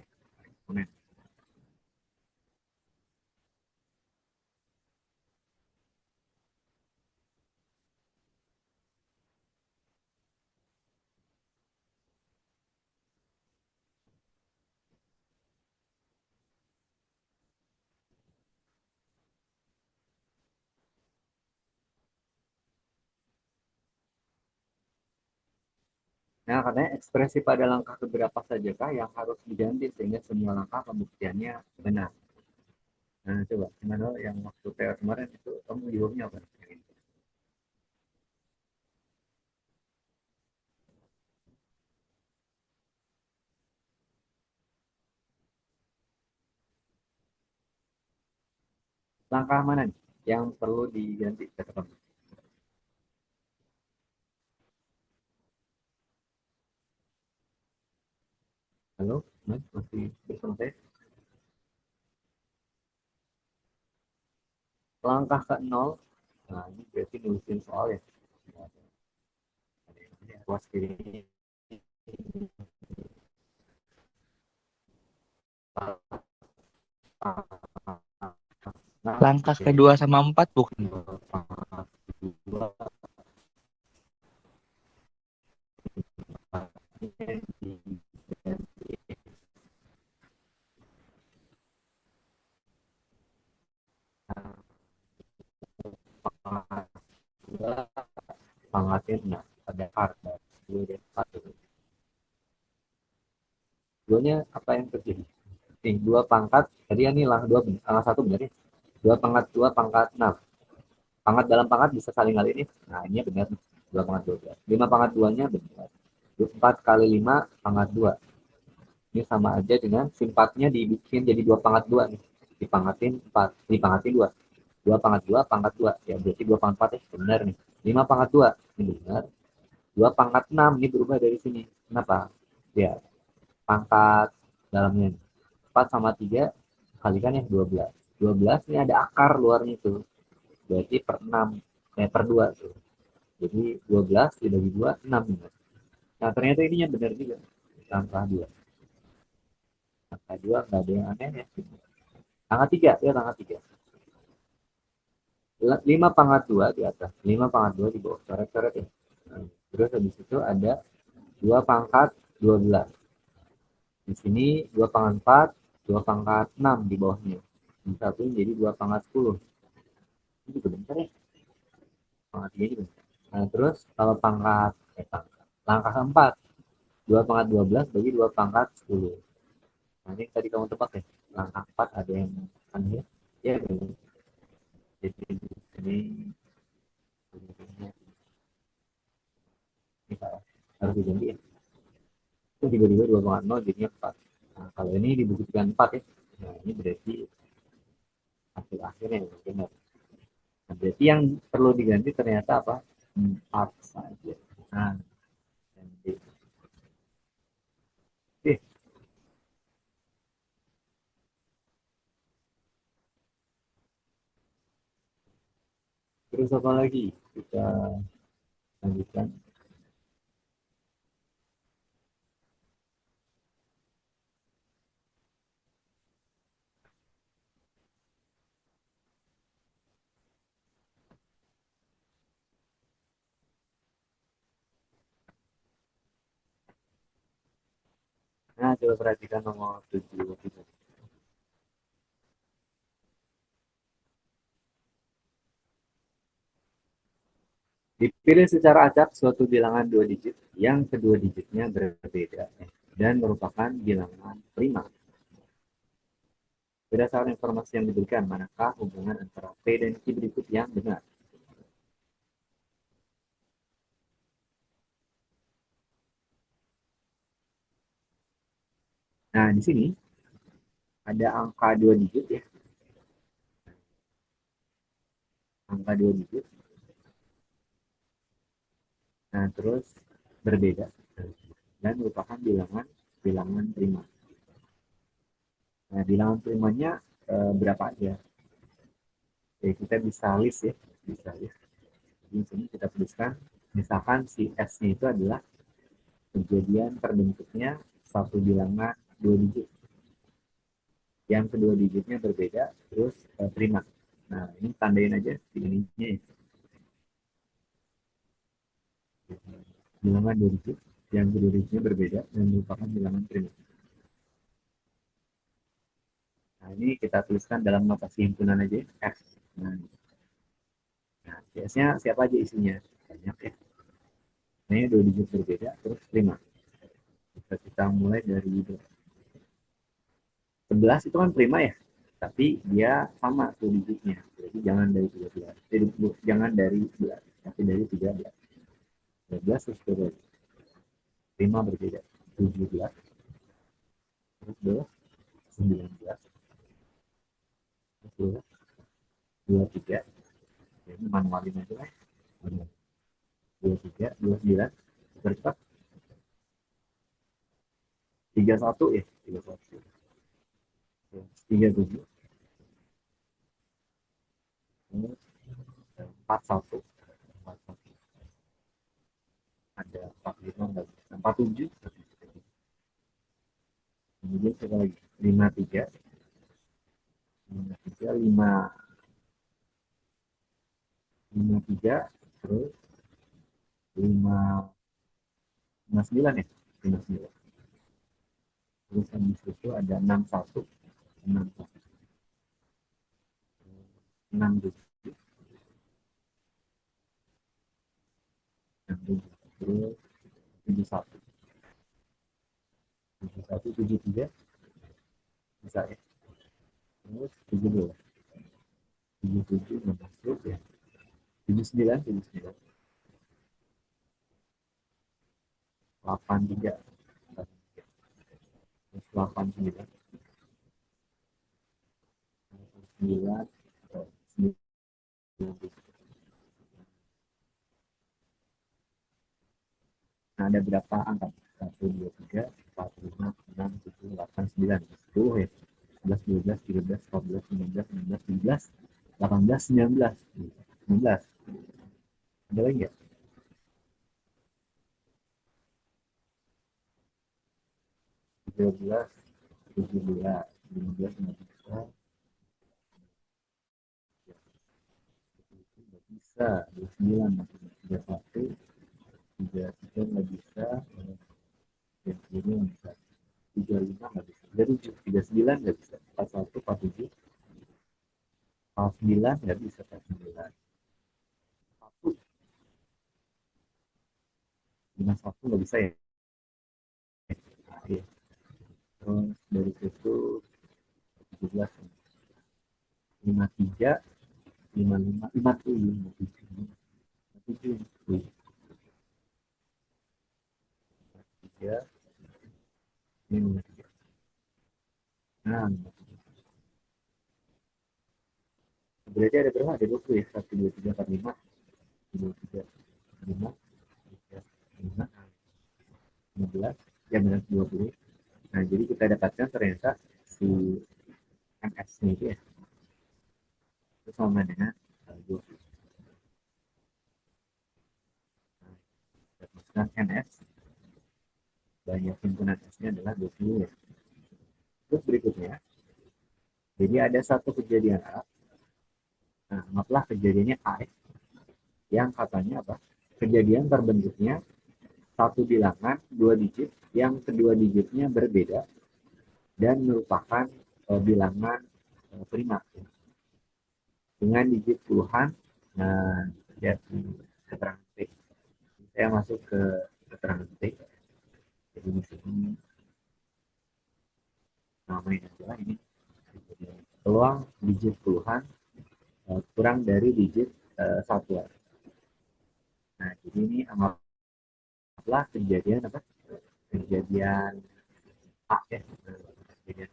Nah, katanya ekspresi pada langkah keberapa sajakah yang harus diganti sehingga semua langkah pembuktiannya benar. Nah, coba gimana yang waktu PR kemarin itu kamu jawabnya apa? Langkah mana nih yang perlu diganti kata kamu? Halo, Mas, masih bersama saya? Langkah ke nol, nah ini berarti nulisin soal ya. Awas kiri. Nah, Langkah kedua sama empat bukan? pangkatin nah ada harga dua dan satu. Duanya apa yang terjadi? Nih, dua pangkat, tadi ini lah dua, satu benar ya. Dua pangkat enam. Pangkat dalam pangkat bisa saling kali ini. Nah, ini benar. Dua pangkat 12. Lima pangkat duanya benar. 4 kali 5 pangkat 2. Ini sama aja dengan simpatnya dibikin jadi dua pangkat 2 nih. Dipangatin 4, dipangatin 2. Dua pangkat 2 pangkat 2. Ya berarti dua pangkat 4 ya benar nih. 5 pangkat 2 ini benar. Dua pangkat 6 ini berubah dari sini. Kenapa? Ya, pangkat dalamnya. 4 sama 3 kalikan ya 12. 12 ini ada akar luarnya tuh. Berarti per 6, per 2 tuh. Jadi 12 dibagi 2, 6 benar. Nah, ternyata ininya benar juga. Angka 2. Angka 2 nggak ada yang aneh ya. Angka 3, ya angka 3. 5 pangkat 2 di atas. 5 pangkat 2 di bawah. Coret-coret ya. Nah, terus habis itu ada 2 pangkat 12. Di sini 2 pangkat 4, 2 pangkat 6 di bawahnya. Disatuin jadi 2 pangkat 10. Ini juga bentar ya. Pangkat 3 juga bentar. Nah, terus kalau langkah keempat, 2 pangkat 12 bagi 2 pangkat 10. Nah, ini tadi kamu tebak ya. Langkah 4 ada yang aneh. Ya, benar. Jadi ini harus diganti ya. Itu tiba-tiba 2,0 jadinya 4. Nah, kalau ini dibuktikan 4 ya. Nah, ini berarti hasil akhirnya yang benar. Nah, berarti yang perlu diganti ternyata apa? 4 saja. Nah, ganti. Oke, terus apa lagi? Kita lanjutkan. Nah, coba perhatikan nomor 7. Dipilih secara acak suatu bilangan dua digit yang kedua digitnya berbeda dan merupakan bilangan prima. Berdasarkan informasi yang diberikan, manakah hubungan antara P dan Q berikut yang benar? Nah, di sini ada angka dua digit ya, angka dua digit. Nah, terus berbeda dan merupakan bilangan bilangan prima. Nah, bilangan primanya berapa aja? Ya, kita bisa list ya, bisa list. Di sini kita tuliskan, misalkan si S-nya itu adalah kejadian terbentuknya satu bilangan dua digit. Yang kedua digitnya berbeda, terus prima. Nah, ini tandain aja di ininya ya. Bilangan dua digit, yang kedua digitnya berbeda dan merupakan bilangan prima. Nah, ini kita tuliskan dalam notasi himpunan aja, X. Nah, nah CS-nya siapa aja isinya? Banyak ya. Nah, ini dua digit berbeda, terus prima. Kita mulai dari 11 itu kan prima ya, tapi dia sama tuh digitnya. Jadi jangan dari 13. Jadi, jangan dari 11, tapi dari 13. 13 terus turun. Prima berbeda. 17, terus 19, terus 23. Ini manualin aja lah. 23, 29, bercepat. 31 ya, 31. 37, 41, 41. Ada 45 nggak bisa. 47. Kemudian kita lagi 53, 53, 53, terus 5, 59 ya, 59. Terus habis itu ada 61, 61, 67, 67, terus 71, 71, 73, bisa ya. Terus 72, 77 nggak masuk ya. 79, 79, 83, terus 89, 9, 90. Nah, ada berapa angka? 1, 2, 3, 4, 5, 6, 7, 8, 9, 10 ya. 11, 12, 13, 14, 15, 16, 17, 18, 19. 19. Ada lagi nggak? 13, 17, 15, 16, nggak bisa. 29 masih 31, 33 nggak bisa. 30 nggak bisa. 35 nggak bisa. 37, 39 nggak bisa. 41, 47, 49 nggak bisa. 49. 1, 51 nggak bisa ya. Nah, iya. Terus dari situ 17, 53, 55, 57, 57, 3, ini 53. Nah, berarti ada berapa? Ada 20 ya? 1, 2, 3, 4, 5. 2, 3, 5, 3, 5, 15, ya benar 20. Nah, jadi kita dapatkan ternyata si MS ini ya, itu sama dengan 20. Nah, kita tuliskan NS, banyak himpunan S-nya adalah 20 ya. Terus berikutnya, jadi ada satu kejadian A. Nah, anggaplah kejadiannya A yang katanya apa? Kejadian terbentuknya satu bilangan dua digit yang kedua digitnya berbeda dan merupakan bilangan prima dengan digit puluhan. Nah, jadi keterangan T. Saya masuk ke keterangan T. Jadi di sini namanya adalah ini peluang digit puluhan kurang dari digit satuan. Nah, jadi ini anggaplah kejadian apa? Kejadian A ya. Kejadian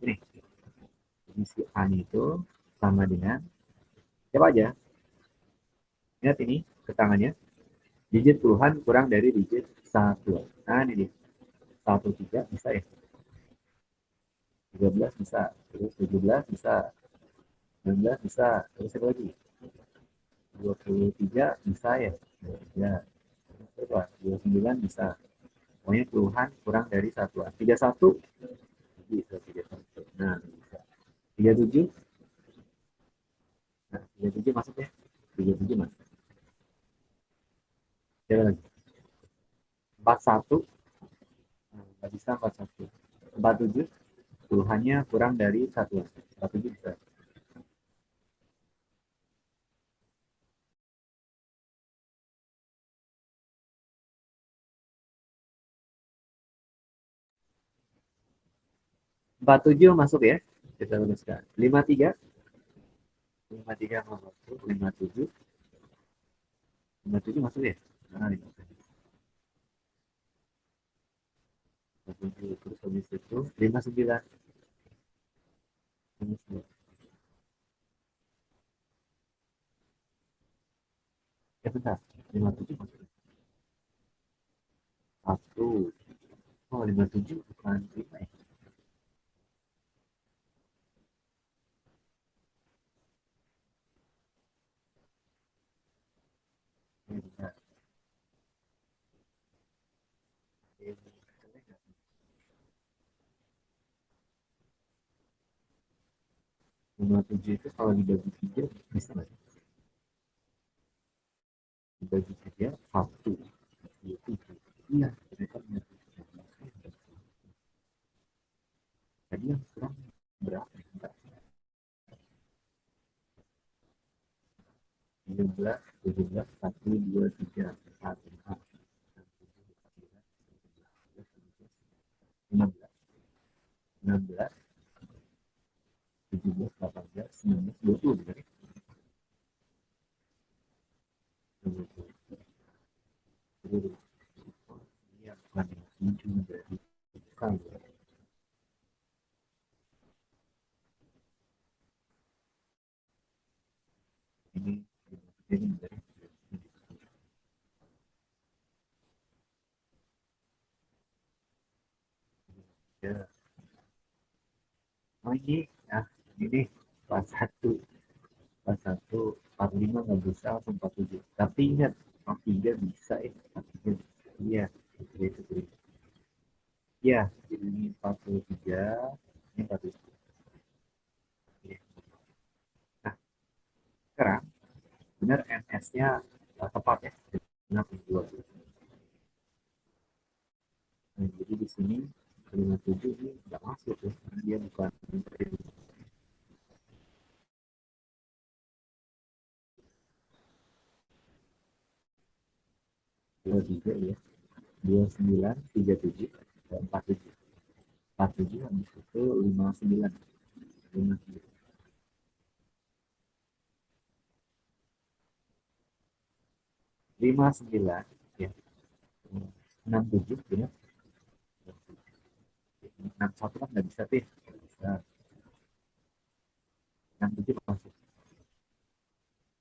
ini. Jadi si A itu sama dengan siapa aja? Ingat ini keterangannya. Digit puluhan kurang dari digit satu. Nah, ini dia. 13 bisa ya. 13 bisa. Terus 17 bisa. 19 bisa. Terus apa lagi? 23 bisa ya. Ya. Terus 29 bisa. Pokoknya puluhan kurang dari satuan. 31 bisa. 31. Nah, bisa. 37. Nah, 37 masuk ya. 37 masuk. Coba lagi. 41. Nah, nggak bisa 41. 47. Puluhannya kurang dari satuan. 47 bisa. 47 masuk ya. Kita luruskan. 53. 53 masuk. 57. 57 masuk ya. Nah, 57. Terus habis itu 59. 59. Ya bentar. 57 masuk. Satu. Oh, 57 bukan 5 ya. Ini bentar. Ini 57 itu kalau dibagi 3 bisa nggak? Dibagi 3 satu. Dua, tiga. Iya, ternyata benar. Tadi yang kurang berapa? Bentar. 17, 17, 1, 2, 3, 4, 5, 16, 16, 17, 18, 19, 20 benar ya? 20. Iya, bukan ya. 7 berarti. Bukan ya. Ini, ini benar ya. Oh ini, nah ini pas satu, pas satu, 45 nggak bisa langsung 47. Tapi ingat, 43 bisa ya. 43 bisa. Iya, itu. Iya, jadi ini 43, ini 43. Iya. Nah, sekarang benar NS-nya tepat ya. Benar 2. Nah, jadi di sini 57 ini nggak masuk ya, karena dia bukan 23 ya. 29, 37, 47. 47 habis itu 59. 59. 59 ya. 67 ya. 61 kan nggak bisa tuh. Nggak bisa. 67 masuk.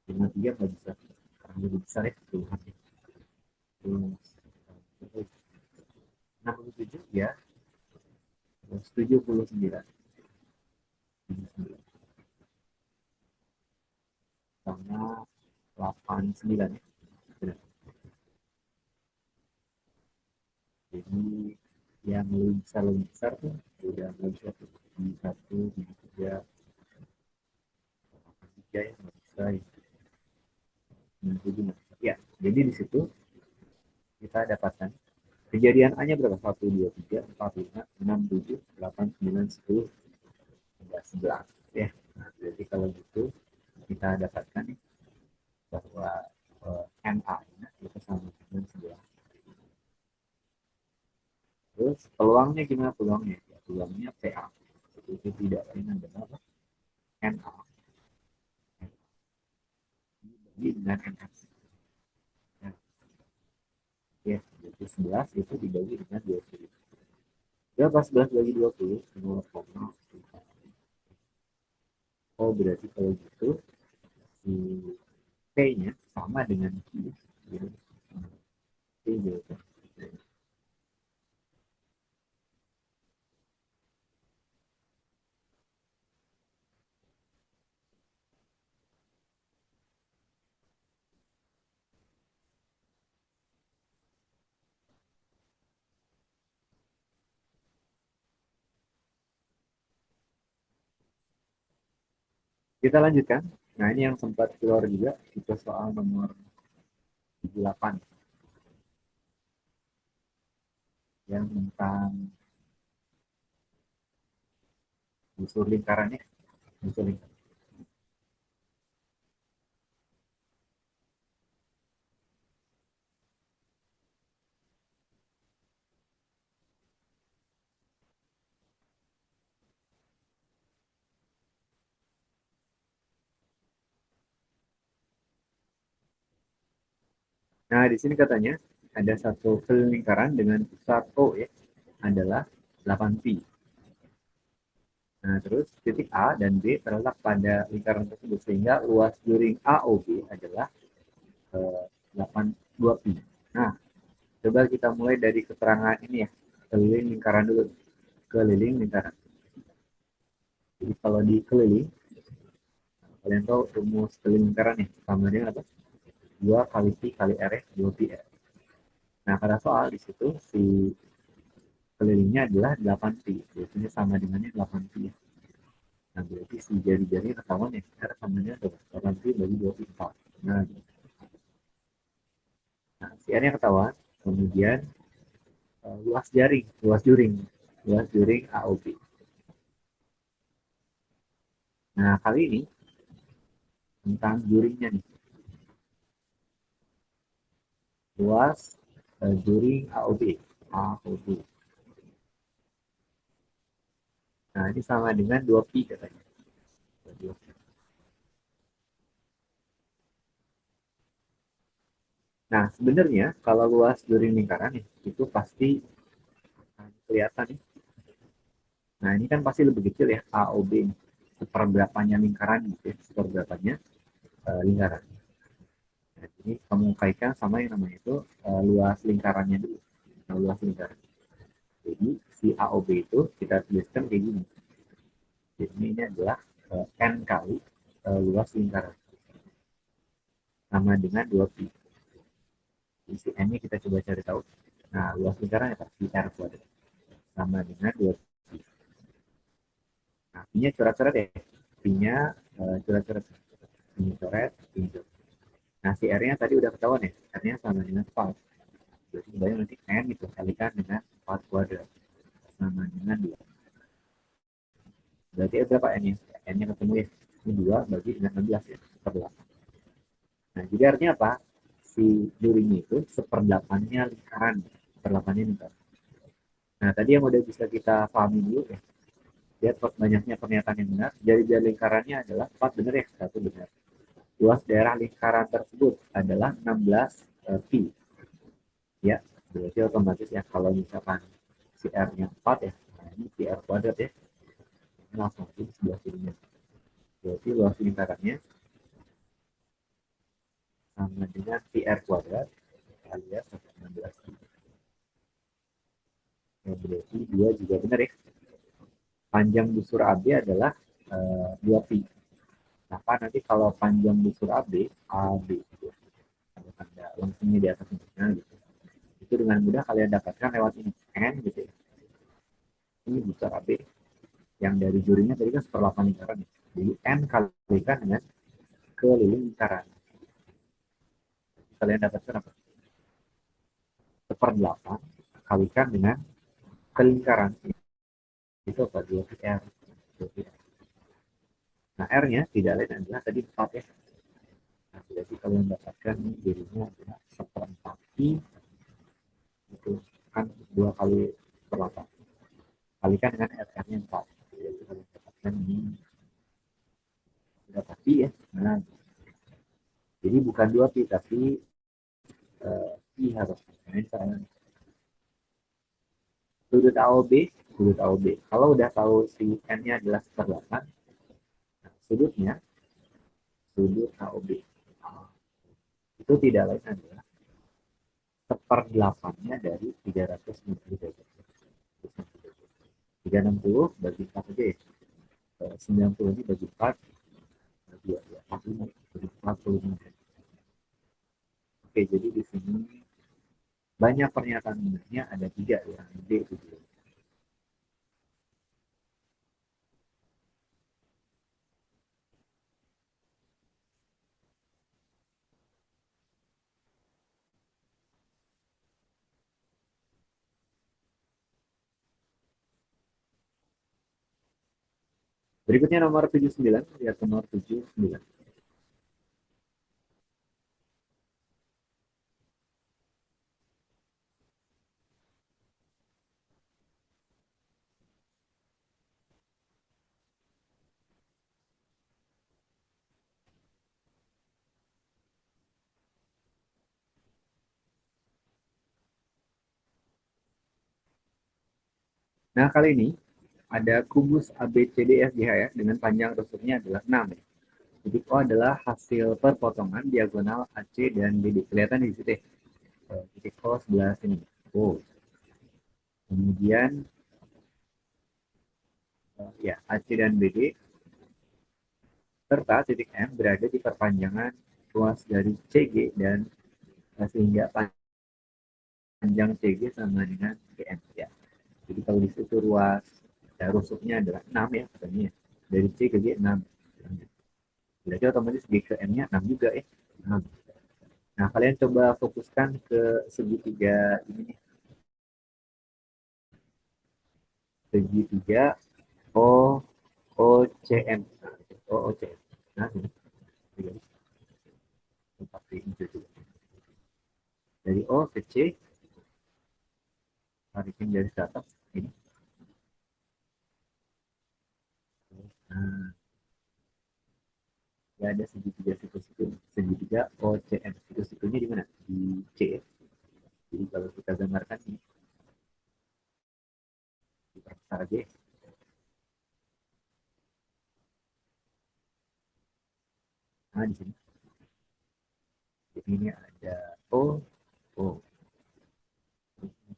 53 nggak bisa. Karena lebih besar ya tulisannya. Terus 67 ya. Terus 79. Sama 89 ya. Benar. Jadi yang lebih besar tuh udah nggak bisa tuh. Di satu, di tiga, tiga ya nggak bisa. Di tujuh nggak bisa. Ya, jadi di situ kita dapatkan kejadian A-nya berapa? Satu, 2, 3, 4, 5, 6, 7, 8, 9, 10, 11. Ya, nah, jadi kalau gitu kita dapatkan nih bahwa NA-nya itu sama dengan 11. Terus peluangnya gimana peluangnya? Ya, peluangnya PA. Itu tidak lain adalah NA dibagi dengan NS. Nah, ya, jadi 11 itu dibagi dengan 20. Berapa 11 bagi 20? 0,4. Oh, berarti kalau gitu si P-nya sama dengan Q. Ya. P gitu. Kita lanjutkan. Nah, ini yang sempat keluar juga, kita soal nomor 8 yang tentang busur lingkaran ya. Busur lingkaran. Nah, di sini katanya ada satu keliling lingkaran dengan pusat O ya, adalah 8 pi. Nah, terus titik A dan B terletak pada lingkaran tersebut sehingga luas juring AOB adalah 82 pi. Nah, coba kita mulai dari keterangan ini ya, keliling lingkaran dulu. Keliling lingkaran. Jadi kalau di keliling, kalian tahu rumus keliling lingkaran nih, sama dengan apa? 2 kali pi kali R ya, 2 pi R. Nah, pada soal di situ si kelilingnya adalah 8 pi. Biasanya sama dengannya 8 pi ya. Nah, berarti si jari-jari ketahuan ya, R sama dengan 8 pi bagi 2 pi 4. Nah, nah si R-nya ketahuan. Kemudian luas juring AOB. Nah, kali ini tentang juringnya nih. Luas juring AOB. AOB. Nah, ini sama dengan 2 pi katanya. Nah, sebenarnya kalau luas juring lingkaran nih, itu pasti kelihatan nih. Nah, ini kan pasti lebih kecil ya, AOB ini. Seperberapanya lingkaran gitu ya, seperberapanya lingkaran. Nah, ini kamu kaitkan sama yang namanya itu luas lingkarannya dulu. Nah, luas lingkaran. Jadi, si AOB itu kita tuliskan kayak gini. Jadi, ini adalah N kali luas lingkaran. Sama dengan 2 pi. Jadi, si N-nya kita coba cari tahu. Nah, luas lingkaran apa? Pi R kuadrat. Sama dengan 2 pi. Nah, pi-nya coret-coret ya. Pi-nya coret-coret. Pi-nya coret, pi-nya coret. Nah, si R-nya tadi udah ketahuan ya. R-nya sama dengan 4. Jadi, kembali nanti N itu kalikan dengan 4 kuadrat. Sama dengan 2. Berarti berapa N-nya? N-nya ketemu ya. Ini 2 bagi dengan 16 ya. 18. Nah, jadi artinya apa? Si durinya itu seperdelapannya lingkaran. Seperdelapannya lingkaran. Nah, tadi yang udah bisa kita pahami dulu ya. Lihat banyaknya pernyataan yang benar. Jari-jari lingkarannya adalah 4 benar ya. 1 benar. Luas daerah lingkaran tersebut adalah 16 pi. Ya, berarti otomatis ya kalau misalkan si R-nya 4 ya. Nah, ini pi R kuadrat ya. Ini langsung di sebelah kirinya. Berarti luas lingkarannya sama dengan pi R kuadrat alias 16 pi. Ya, berarti 2 juga benar ya. Panjang busur AB adalah 2 pi. Nah, nanti kalau panjang busur AB gitu, ada tanda langsungnya di atas gitu. Itu dengan mudah kalian dapatkan lewat ini N gitu ya. Ini busur AB yang dari jurinya tadi kan seperlapan lingkaran. Jadi N kalikan dengan keliling lingkaran. Kalian dapatkan apa? Seperdelapan kalikan dengan kelingkaran. Itu apa? 2 PR. Nah, R-nya tidak lain adalah tadi 4 ya. Nah, jadi kalau mendapatkan jadinya adalah seperempat pi itu kan 2 kali per kalikan dengan R-nya 4. Jadi kalau mendapatkan ini berapa pi ya. Nah, jadi bukan 2 pi tapi pi harus. Nah, sudut AOB, sudut AOB. Kalau udah tahu si N-nya adalah seperdelapan, nah, sudut AOB. Itu tidak lain adalah seperdelapannya dari 360 derajat. 360 bagi 4 aja ya. 90 ini bagi 4, bagi 45, bagi 45. Oke, jadi di sini banyak pernyataan benarnya ada 3 ya. D itu. Berikutnya nomor 79, lihat nomor 79. Nah, kali ini ada kubus ABCDFGH ya, dengan panjang rusuknya adalah 6 ya. Titik O adalah hasil perpotongan diagonal AC dan BD. Kelihatan di situ ya. Titik O sebelah sini. Oh. Kemudian ya AC dan BD serta titik M berada di perpanjangan ruas dari CG dan sehingga panjang CG sama dengan GM ya. Jadi kalau di situ ruas ya, rusuknya adalah 6 ya katanya. Dari C ke G 6. Berarti otomatis G ke M-nya 6 juga ya. 6. Nah, kalian coba fokuskan ke segitiga ini nih. Segitiga O O C M. O O C M. Nah, ini seperti itu juga. Dari O ke C, tarikin garis ke atas ini. Nah, ya ada segitiga siku-siku. Segitiga O C M. Siku-sikunya di mana? Di C. Jadi kalau kita gambarkan ini, diperbesar aja. Nah, di sini. Jadi ini ada O, O,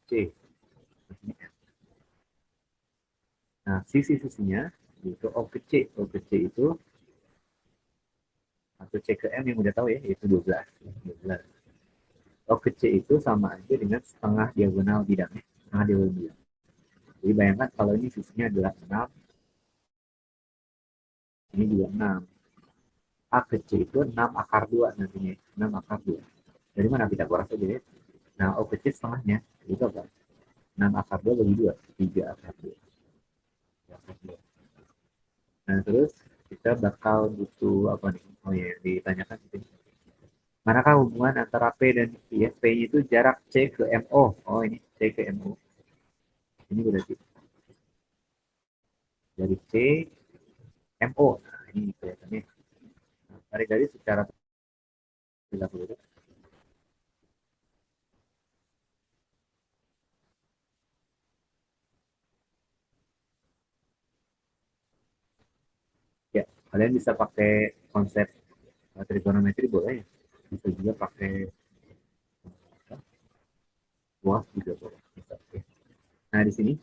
C. Nah, sisi-sisinya itu O ke C. O ke C itu atau C ke M yang udah tahu ya, yaitu 12. 12. O ke C itu sama aja dengan setengah diagonal bidangnya. Setengah diagonal bidang. Jadi bayangkan kalau ini sisinya adalah 6, ini juga 6. A ke C itu 6 akar 2 nantinya. 6 akar 2. Dari mana kita kuras aja ya? Nah, O ke C setengahnya. Itu apa? 6 akar 2 bagi 2. 3 akar 2. Nah, terus kita bakal butuh apa nih? Oh ya, ditanyakan gitu. Manakah hubungan antara P dan I? Ya? P itu jarak C ke MO. Oh, ini C ke MO. Ini berarti dari C MO. Nah, ini kelihatannya. Nah, tarik garis secara terlebih dahulu. Ya, kalian bisa pakai konsep trigonometri boleh ya. Bisa juga pakai luas juga boleh. Bisa, oke. Nah, di sini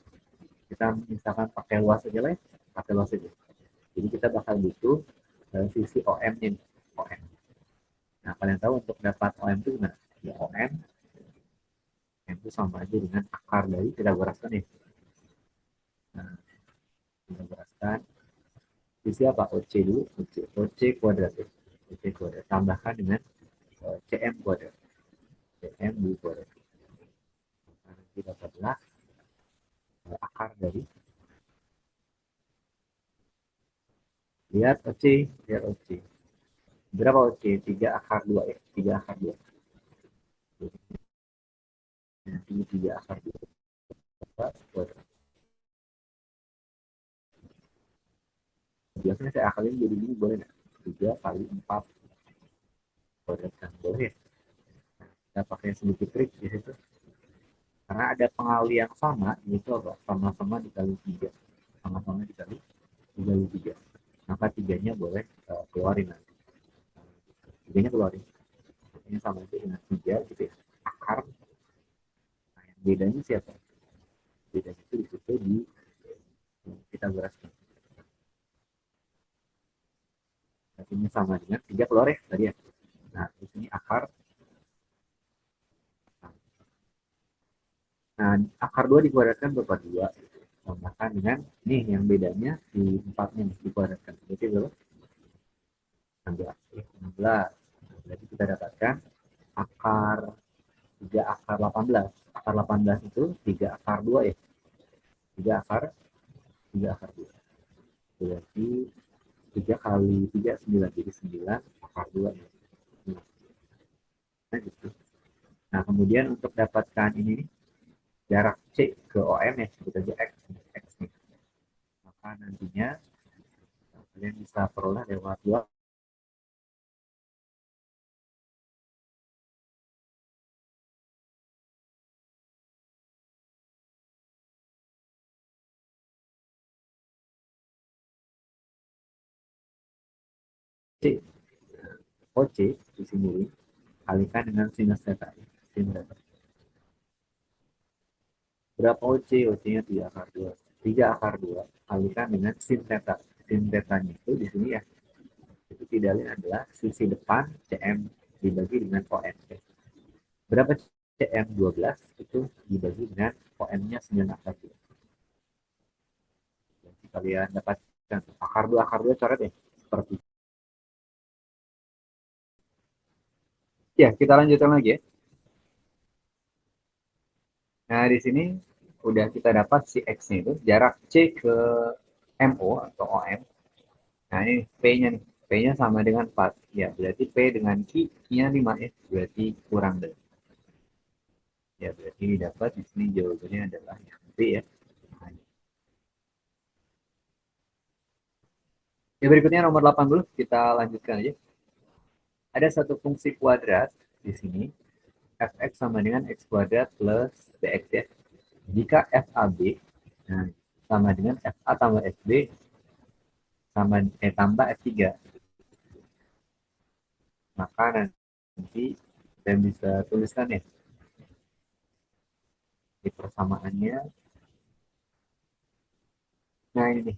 kita misalkan pakai luas aja lah ya. Pakai luas aja. Jadi kita bakal butuh sisi OM-nya nih. OM. Nah, kalian tahu untuk dapat OM itu gimana? Ya, OM itu sama aja dengan akar dari Pitagoras kan ya. Nah, Pitagoras sisi apa? OC dulu, OC kuadrat ya. OC kuadrat. Tambahkan dengan CM kuadrat. CM di kuadrat. Nah, nanti dapatlah akar dari, lihat OC, lihat OC. Berapa OC? 3 akar 2 ya. 3 akar 2. Nanti 3 akar 2 kuadrat. Biasanya saya akalin jadi ini boleh nggak? 3 kali 4 kuadrat kan? Boleh ya? Kita pakai sedikit trik di situ. Karena ada pengali yang sama, yaitu apa? Sama-sama dikali 3. Sama-sama dikali 3. Maka tiganya boleh keluarin nanti. Tiganya keluarin. Ini sama aja dengan 3 gitu ya. Akar. Nah, yang bedanya siapa? Bedanya itu di situ di kita bereskan. Ini sama dengan 3 keluar ya tadi ya. Nah, di sini akar. Nah, akar 2 dikuadratkan berapa? 2. Tambahkan dengan nih yang bedanya di 4-nya dikuadratkan. Berarti berapa? 16. 16. Nah, berarti kita dapatkan akar 3 akar 18. Akar 18 itu 3 akar 2 ya. 3 akar 3 akar 2. Berarti 3 kali 3 9. Jadi 9 akar 2 ya. Nah, gitu. Nah, kemudian untuk dapatkan ini nih, jarak C ke OM ya, sebut aja X. X nih. Maka nantinya kalian bisa peroleh lewat 2 C. OC di sini kalikan dengan sinus theta. Sin theta. Berapa OC? OC-nya 3 akar 2. 3 akar 2 kalikan dengan sin theta. Sin theta-nya itu di sini ya. Itu tidak lain adalah sisi depan CM dibagi dengan OM. Berapa CM? 12 itu dibagi dengan OM-nya 9 akar 2. Jadi kalian dapatkan akar 2 coret ya. Seperti itu. Ya, kita lanjutkan lagi ya. Nah, di sini udah kita dapat si X-nya itu jarak C ke MO atau OM. Nah, ini P-nya nih. P-nya sama dengan 4. Ya, berarti P dengan Q-nya 5 ya. Berarti kurang dari. Ya, berarti dapat di sini jawabannya adalah yang B ya. Nah, ya, berikutnya nomor 80 kita lanjutkan aja. Ada satu fungsi kuadrat di sini. Fx sama dengan x kuadrat plus bx ya. Jika FAB nah, sama dengan FA tambah FB sama tambah F3, maka nanti saya bisa tuliskan ya di persamaannya. Nah ini nih,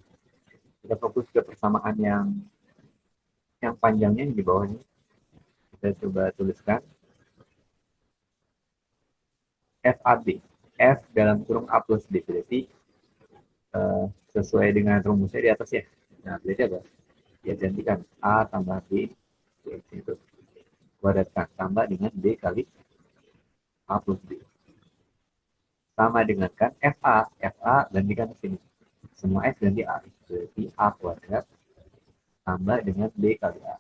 kita fokus ke persamaan yang panjangnya di bawahnya. Kita coba tuliskan FAB. F dalam kurung A plus B. Berarti sesuai dengan rumusnya di atas ya. Nah, berarti apa? Ya, gantikan A tambah B. Itu kuadratkan. Tambah dengan B kali A plus B. Sama dengan kan FA. FA gantikan ke sini. Semua X ganti A. Berarti A kuadrat tambah dengan B kali A.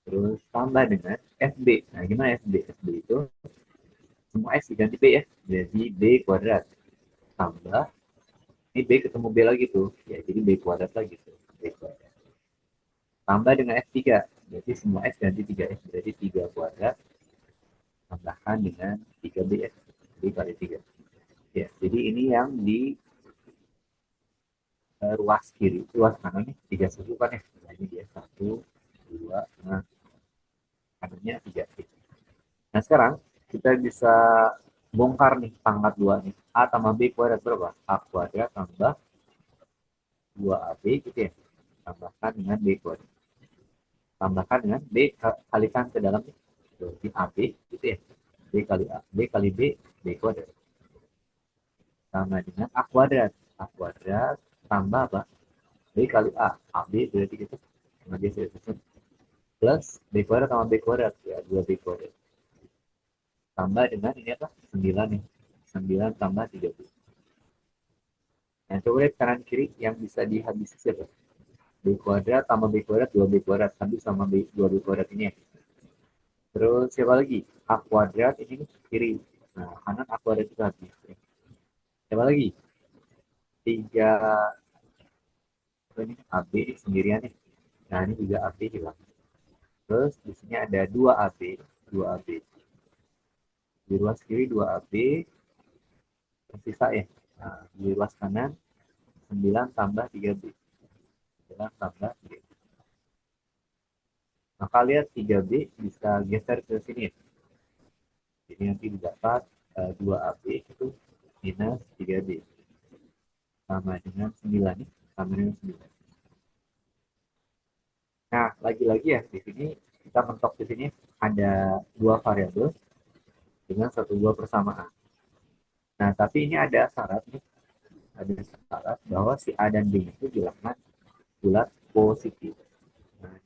Terus tambah dengan FB. Nah, gimana FB? FB itu semua X diganti B ya. Jadi B kuadrat tambah ini B ketemu B lagi tuh. Ya, jadi B kuadrat lagi tuh. B kuadrat. Tambah dengan F3. Jadi semua X ganti 3X. Berarti 3 kuadrat tambahkan dengan 3B ya. B kali 3. Ya, jadi ini yang di ruas kiri. Ruas kanannya 3 suku kan ya. Nah, ini dia 1, 2, nah kanannya 3. Nah, sekarang kita bisa bongkar nih pangkat 2 nih. A tambah B kuadrat berapa? A kuadrat tambah 2AB gitu ya. Tambahkan dengan B kuadrat. Tambahkan dengan B kalikan ke dalamnya. Berarti AB gitu ya. B kali A. B kali B, B kuadrat. Sama dengan A kuadrat. A kuadrat tambah apa? B kali A. AB berarti gitu. Sama dia sudah susun. Plus B kuadrat tambah B kuadrat. Ya, 2B kuadrat. Tambah dengan ini apa? 9 nih. 9 tambah 30. Nah, coba lihat kanan kiri yang bisa dihabisi siapa? B kuadrat tambah B kuadrat, 2B kuadrat. Habis sama B, 2B kuadrat ini ya. Terus siapa lagi? A kuadrat ini kiri. Nah, kanan A kuadrat itu habis. Siapa lagi? 3 ini AB sendirian nih. Nah, ini juga AB hilang. Terus di sini ada 2AB, 2AB. Di ruas kiri 2AB tersisa ya. Nah, di ruas kanan 9 tambah 3B. 9 tambah 3B. Maka lihat 3B bisa geser ke sini ya. Jadi nanti didapat 2AB itu minus 3B. Sama dengan 9 nih. Sama dengan 9. Nah, lagi-lagi ya di sini kita mentok di sini ada dua variabel dengan satu dua persamaan. Nah, tapi ini ada syarat nih, ada syarat bahwa si A dan B itu bilangan bulat positif. Nah,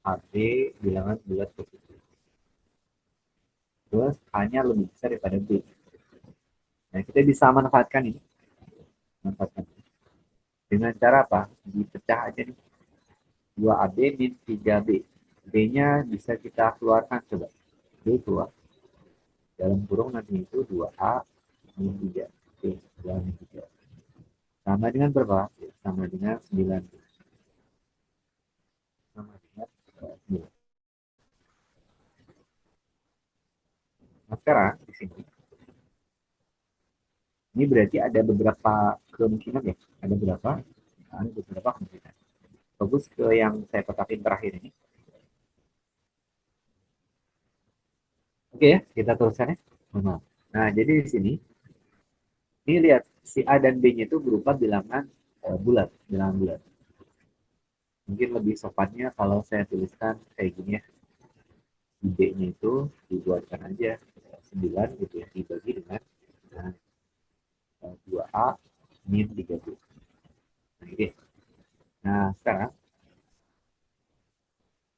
AB bilangan bulat positif. Terus A-nya lebih besar daripada B. Nah, kita bisa manfaatkan ini. Manfaatkan. Dengan cara apa? Dipecah aja nih. 2AB min 3B. B-nya bisa kita keluarkan coba. B keluar. Dalam kurung nanti itu 2A min 3. Oke, 2 min 3. Sama dengan berapa? Sama dengan 9. Sama dengan 9. Nah, sekarang di sini ini berarti ada beberapa kemungkinan ya. Ada berapa? Ada beberapa kemungkinan. Fokus ke yang saya kotakin terakhir ini. Oke ya, kita teruskan ya. Nah, jadi di sini, ini lihat, si A dan B-nya itu berupa bilangan bulat, bilangan bulat. Mungkin lebih sopannya kalau saya tuliskan kayak gini ya. B-nya itu dibuatkan aja 9 gitu ya, dibagi dengan nah, 2A min 30. Nah, ini. Nah, sekarang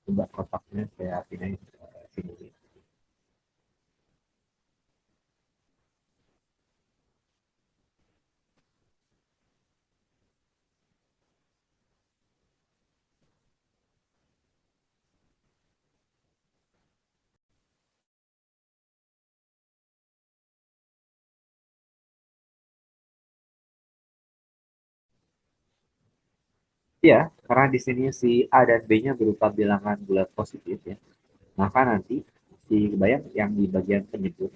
coba kotaknya saya pindahin ke sini. Ya, karena di sini si A dan B-nya berupa bilangan bulat positif ya. Maka nanti si bayang yang di bagian penyebut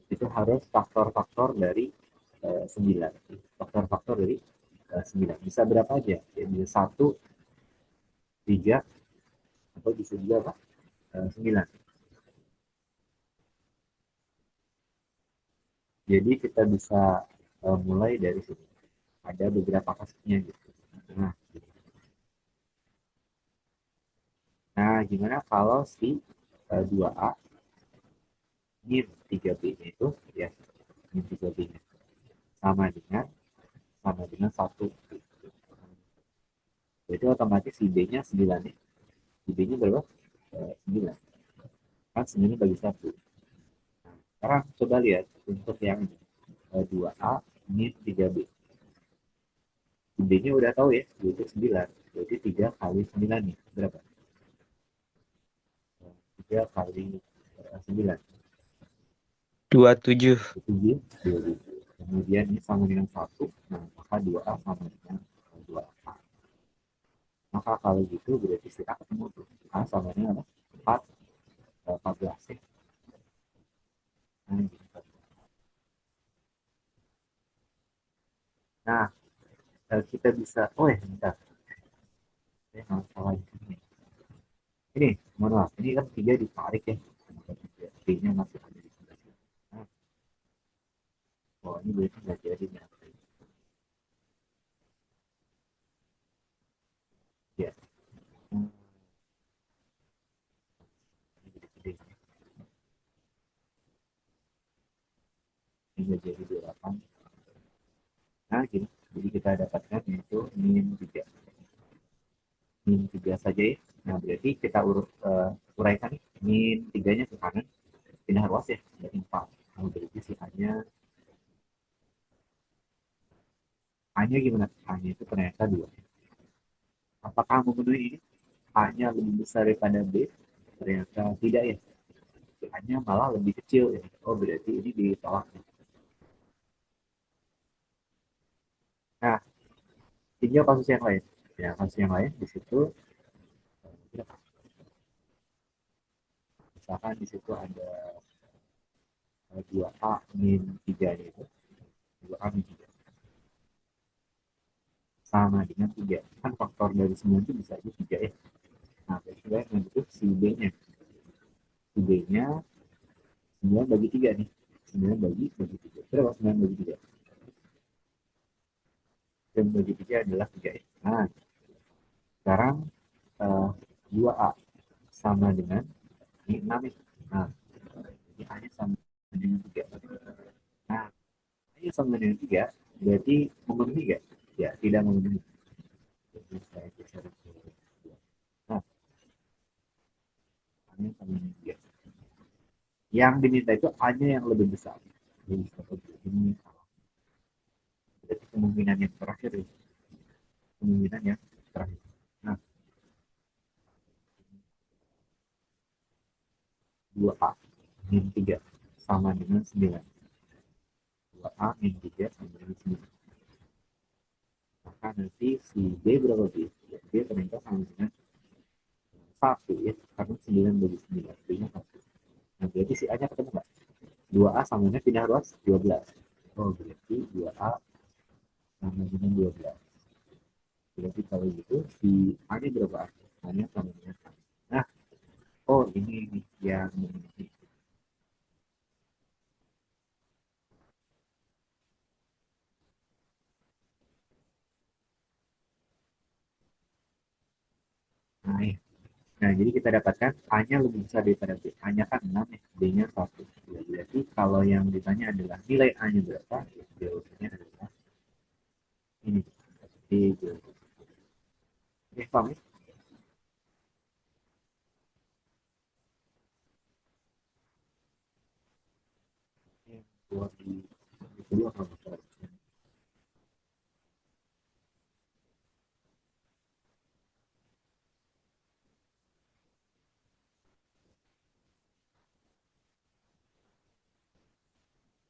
itu harus faktor-faktor dari 9. Faktor-faktor dari 9. Bisa berapa aja? Ya, bisa 1, 3, atau bisa juga apa? 9. Jadi kita bisa mulai dari sini. Ada beberapa kasusnya gitu. Nah, nah, gimana kalau si 2A min 3B-nya itu ya, min 3B-nya sama dengan 1. Jadi otomatis si B-nya 9 nih. Si B-nya berapa? 9. Kan 9 bagi 1. Nah, sekarang coba lihat untuk yang 2A min 3B. B-nya udah tahu ya, yaitu 9. Jadi 3 kali 9 nih. Berapa? 3 kali 9. 27. 7. Kemudian ini sama dengan 1. Nah, maka 2A sama dengan 2A. Maka kalau gitu berarti kita ketemu tuh. A sama dengan 4, 14 ya. Nah, gitu. Nah, kita bisa, oh ya, bentar. Saya salah di sini. Ini, mohon maaf, ini kan 3 ditarik ya. B-nya masih ada di sebelah sini. Nah, oh ini berarti nggak jadi nih. Ya, hmm, ini jadi gede. Ini nggak jadi 28. Nah, gini. Jadi kita dapatkan yaitu min 3. Min 3 saja ya. Nah, berarti kita uraikan nih. Min 3-nya ke kanan. Pindah ruas ya. Dari 4. Nah, berarti si A-nya gimana? A-nya itu ternyata 2. Apakah memenuhi ini? A-nya lebih besar daripada B? Ternyata tidak ya. A-nya malah lebih kecil ya. Oh, berarti ini ditolak. Nah, tinggal kasus yang lain. Ya, kasus yang lain di situ misalkan di situ ada 2A min 3 itu. 2A min 3 sama dengan 3. Kan faktor dari 9 itu bisa aja 3 ya. Nah, berarti kita bentuk si B-nya. Si B-nya 9 bagi 3 nih. 9 bagi 3. Berapa 9 bagi 3? 9 bagi 3 adalah 3 ya. Nah, sekarang 2A sama dengan ini 6 ya. Nah, ini A-nya sama dengan 3. Nah, A-nya sama dengan 3 berarti memenuhi nggak? Ya, tidak memenuhi. Jadi saya geser ke 2. Nah, A-nya sama dengan 3. Yang diminta itu A-nya yang lebih besar. Jadi seperti ini. Berarti kemungkinan yang terakhir ya. Kemungkinan yang terakhir. Nah, 2A min 3 sama dengan 9. 2A min 3 sama dengan 9. Maka nanti si B berapa B? Ya, B ternyata sama dengan 1 ya. Karena 9 bagi 9. B-nya 1. Nah, berarti si A-nya ketemu nggak? 2A sama dengan pindah ruas 12. Oh, berarti 2A sama dengan 12. Jadi kalau gitu si A-nya berapa? A-nya sama dengan A. Nah, oh ini yang ini. Nah, ya. Nah, jadi kita dapatkan A-nya lebih besar daripada B. A-nya kan 6 ya, B-nya 1. Ya, berarti kalau yang ditanya adalah nilai A-nya berapa, ya, jawabannya adalah ini. D. Oke, paham ya? Yang buat di kedua kalau misalnya.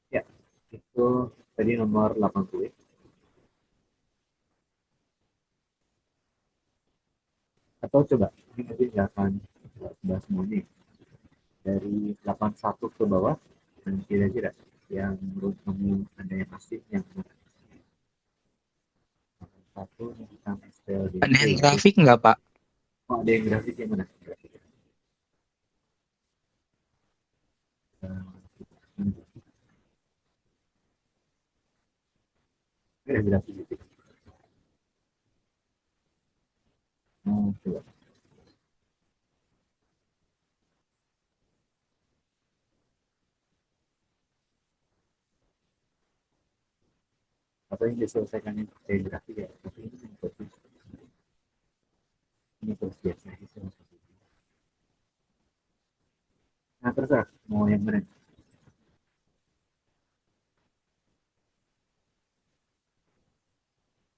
Ya, itu tadi nomor 80. Atau coba, ini nanti nggak akan bahas semuanya ya. Dari 81 ke bawah, dan kira-kira yang menurut kamu ada yang asing, yang mana? 81 tentang Ada SPLDT yang itu. grafik nggak, Pak? Oh, ada yang grafik yang mana? Grafik. Hmm, ada grafik gitu. Oh, coba. Atau yang diselesaikan yang pakai grafik ya. Tapi ini terus biasa. Nah, terus mau yang mana?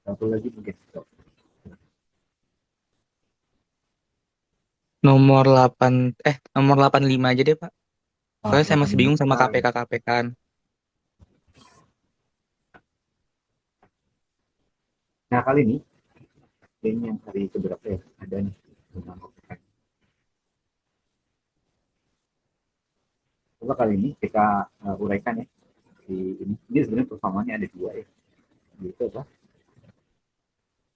Satu lagi mungkin. Nomor 85 aja deh, Pak. Ah, Soalnya saya masih 85. bingung sama KPK-KPK. Nah, kali ini, ini yang hari keberapa ya? Ada nih. Coba kali ini kita uraikan ya. Ini sebenarnya persamaannya ada dua ya. Gitu apa?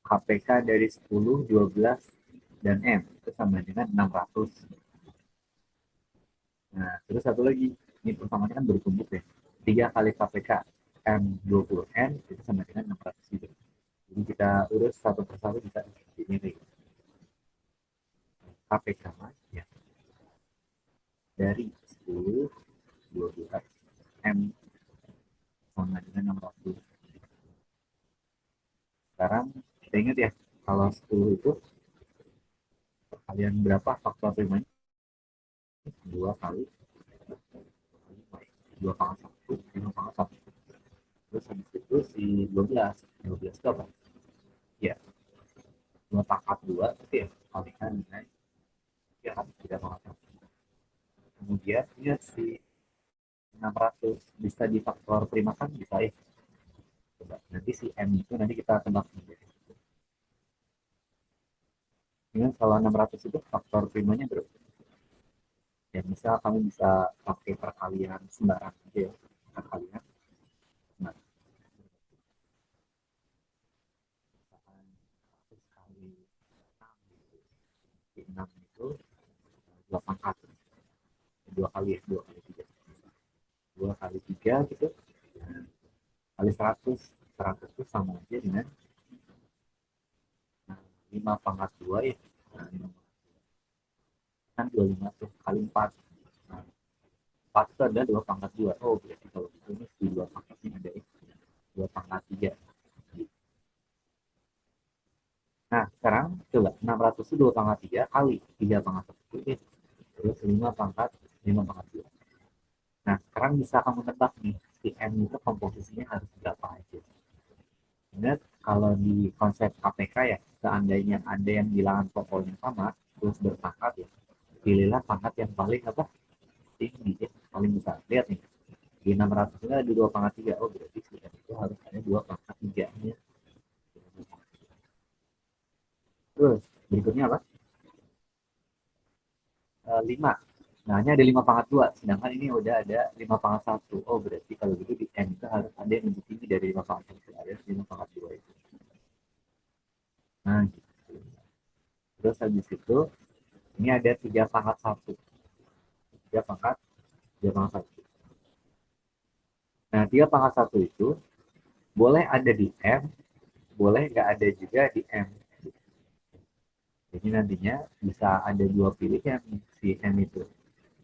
KPK dari 10, 12, dan M. Itu sama dengan 600. Nah, terus satu lagi. Ini persamaannya kan bertumbuk ya. 3 kali KPK M20N itu sama dengan 600 juga. Jadi kita urus satu persatu bisa ini KPK ya, dari 10, 12, M sama dengan 600. Sekarang kita ingat ya, kalau 10 itu perkalian berapa faktor primanya? 2 kali 2 pangkat 1, 5 pangkat 1. Terus habis itu si 12, 12 itu apa? Ya, 2 pangkat 2 itu ya kalikan dengan ya kan 3 pangkat 1. Kemudian ini si 600 bisa difaktor primakan bisa ya. Coba nanti si M itu nanti kita tebak. Dengan kalau 600 itu faktor primanya berapa? Ya misal kamu bisa pakai perkalian sembarang aja ya. Perkalian. Nah, misalkan 100 kali 6 gitu. Di 6 itu 2 pangkat. 2 kali ya, 2 kali 3. 2 kali 3 gitu. Nah, kali 100. 100 itu sama aja dengan 5 pangkat 2 ya. Nah, 5 kan 25 tuh kali 4. Nah, 4 itu ada 2 pangkat 2. Oh, berarti kalau gitu ini di 2 pangkatnya ada ya. 2 pangkat 3. Nah, sekarang coba 600 itu 2 pangkat 3 kali 3 pangkat 1. Terus 5 pangkat 5 pangkat 2. Nah, sekarang bisa kamu tebak nih, si M itu komposisinya harus berapa aja. Ingat, kalau di konsep KPK ya, seandainya ada yang bilangan pokoknya sama, terus berpangkat ya, pilihlah pangkat yang paling apa? Tinggi ya, paling besar. Lihat nih, di 600 ini ada 2 pangkat 3. Oh, berarti si M itu harus ada 2 pangkat 3-nya. Terus, berikutnya apa? 5. Nah, ini ada 5 pangkat 2, sedangkan ini udah ada 5 pangkat 1. Oh, berarti kalau gitu di N itu harus ada yang lebih tinggi dari 5 pangkat 1. Ada 5 pangkat 2 itu. Nah, gitu. Terus habis itu, ini ada 3 pangkat 1. 3 pangkat 1. Nah, 3 pangkat 1 itu boleh ada di M, boleh nggak ada juga di M. Jadi nantinya bisa ada dua pilihan si M itu.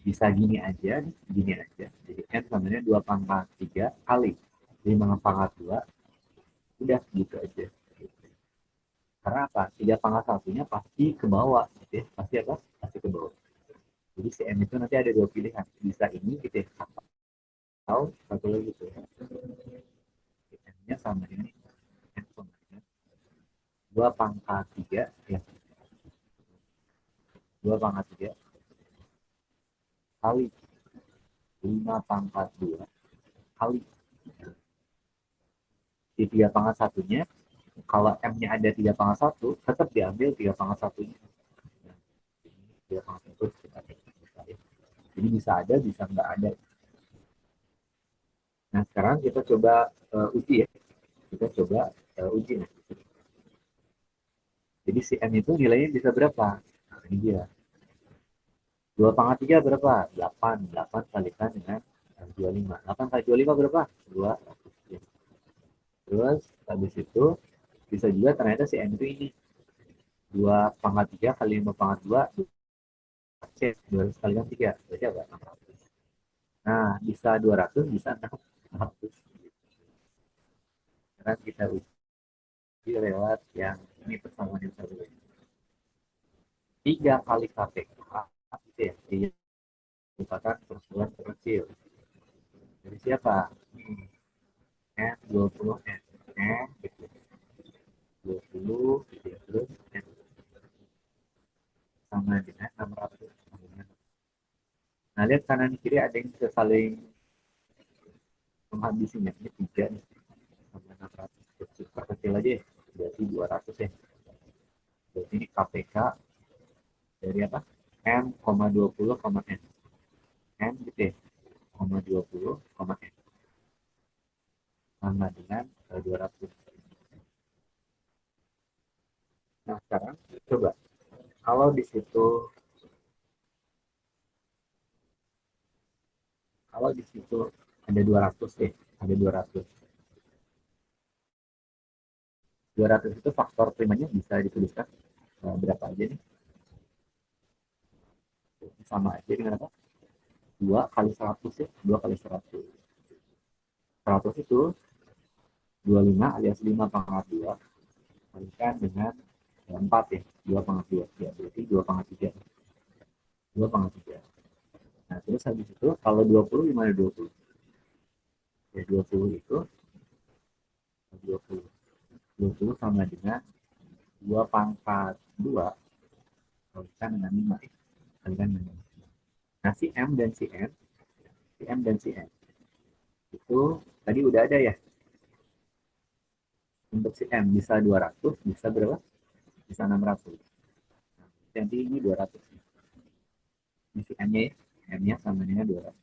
Bisa gini aja. Jadi N namanya 2 pangkat 3 kali 5 pangkat 2, udah gitu aja. Karena apa? 3 pangkat 1-nya pasti ke bawah. Gitu ya. Pasti apa? Pasti ke bawah. Jadi si M itu nanti ada dua pilihan. Bisa ini gitu ya. Atau satu lagi gitu ya. M-nya sama ini. M sama ini. 2 pangkat 3 ya. 2 pangkat 3 kali 5 pangkat 2 kali di 3 pangkat 1-nya. Kalau M-nya ada 3 pangkat 1, tetap diambil 3 pangkat 1-nya. 3 pangkat 1 kita bisa ya. Jadi bisa ada, bisa nggak ada. Nah sekarang kita coba uji ya. Kita coba uji nih. Jadi si M itu nilainya bisa berapa? Nah, ini dia. 2 pangkat 3 berapa? 8. 8 kalikan dengan 25. 8 kali 25 berapa? 2. Terus habis itu bisa juga ternyata si M itu ini 2 pangkat 3 kali 5 pangkat 2, 200 kalikan 3. Berarti apa? 600. Nah, bisa 200, bisa 600. Sekarang kita uji lewat yang ini persamaan yang satu. 3 kali KPK itu ya, merupakan persoalan terkecil. Dari siapa? N 20 N gitu. 20 gitu ya. Terus N sama dengan 600. Nah, lihat kanan kiri ada yang bisa saling menghabisinya. Ini 3 nih. Sama 600. Perkecil aja ya. Berarti 200 ya. Berarti ini KPK dari apa? M, 20, N. N gitu ya. 20, N. Sama dengan 200. Nah, sekarang coba. Kalau di situ kalau di situ ada 200 deh, ada 200. 200 itu faktor primanya bisa dituliskan berapa aja nih? Sama aja dengan apa? 2 kali 100 ya, 2 kali 100. 100 itu 25 alias 5 pangkat 2 kalikan dengan 4 ya, 2 pangkat 2. Ya, berarti 2 pangkat 3. 2 pangkat 3. Nah, terus habis itu kalau 20 gimana 20? Ya, 20 itu 20. 20 sama dengan 2 pangkat 2 kalikan dengan 5 ya. Kalikan dengan 5. Nah, si M dan si N, si M dan si N itu tadi udah ada ya. Untuk si M bisa 200, bisa berapa? Bisa 600. Nah, jadi ini 200. Ini si M-nya ya. M-nya sama dengan 200.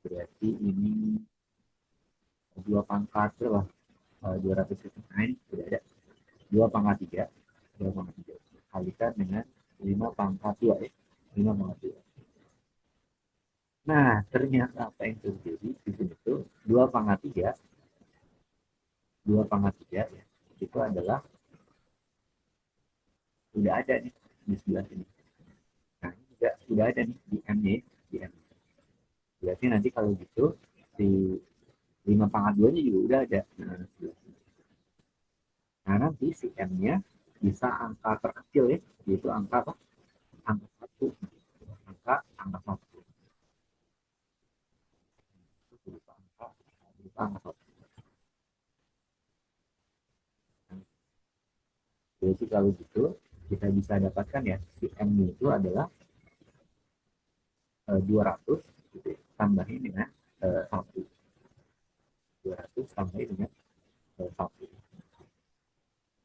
Berarti ini 2 pangkat berapa? 200 itu. Nah, ini udah ada. 2 pangkat 3. 2 pangkat 3. Kalikan dengan 5 pangkat 2 ya. 5 pangkat 2. Nah, ternyata apa yang terjadi di sini tuh 2 pangkat 3, 2 pangkat 3 ya, itu adalah udah ada nih di sebelah sini. Nah, ini juga udah ada nih di M-nya, di M. Berarti nanti kalau gitu di 5 pangkat 2-nya juga udah ada. Nah, nanti si M-nya bisa angka terkecil ya, yaitu angka apa? Angka 1. Angka 1. Angka 1. Jadi kalau gitu kita bisa dapatkan ya si M itu adalah 200 gitu ya, tambahin dengan 1. 200 tambahin dengan 1.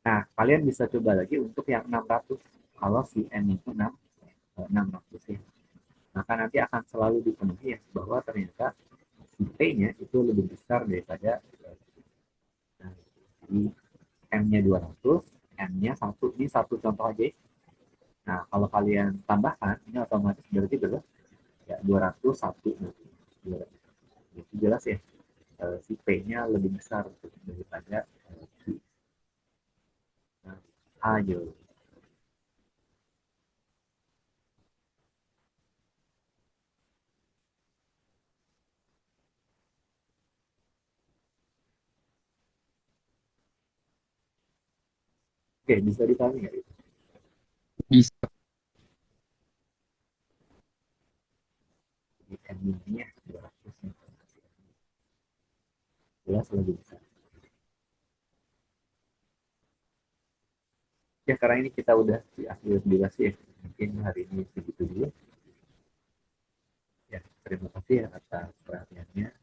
Nah, kalian bisa coba lagi untuk yang 600. Kalau si N itu 600 ya. Maka nanti akan selalu dipenuhi ya, bahwa ternyata si P-nya itu lebih besar daripada di M-nya 200, N-nya satu, ini satu contoh aja. Nah, kalau kalian tambahkan, ini otomatis berarti berapa? Ya, 201 nanti. Itu jelas ya, si P-nya lebih besar daripada Q. Nah, ayo. Oke, bisa dipahami nggak itu? Bisa. Di N-nya 200 informasi. Jelas lebih besar. Ya, karena ini kita udah di akhir durasi ya. Mungkin hari ini segitu dulu. Ya, terima kasih ya atas perhatiannya.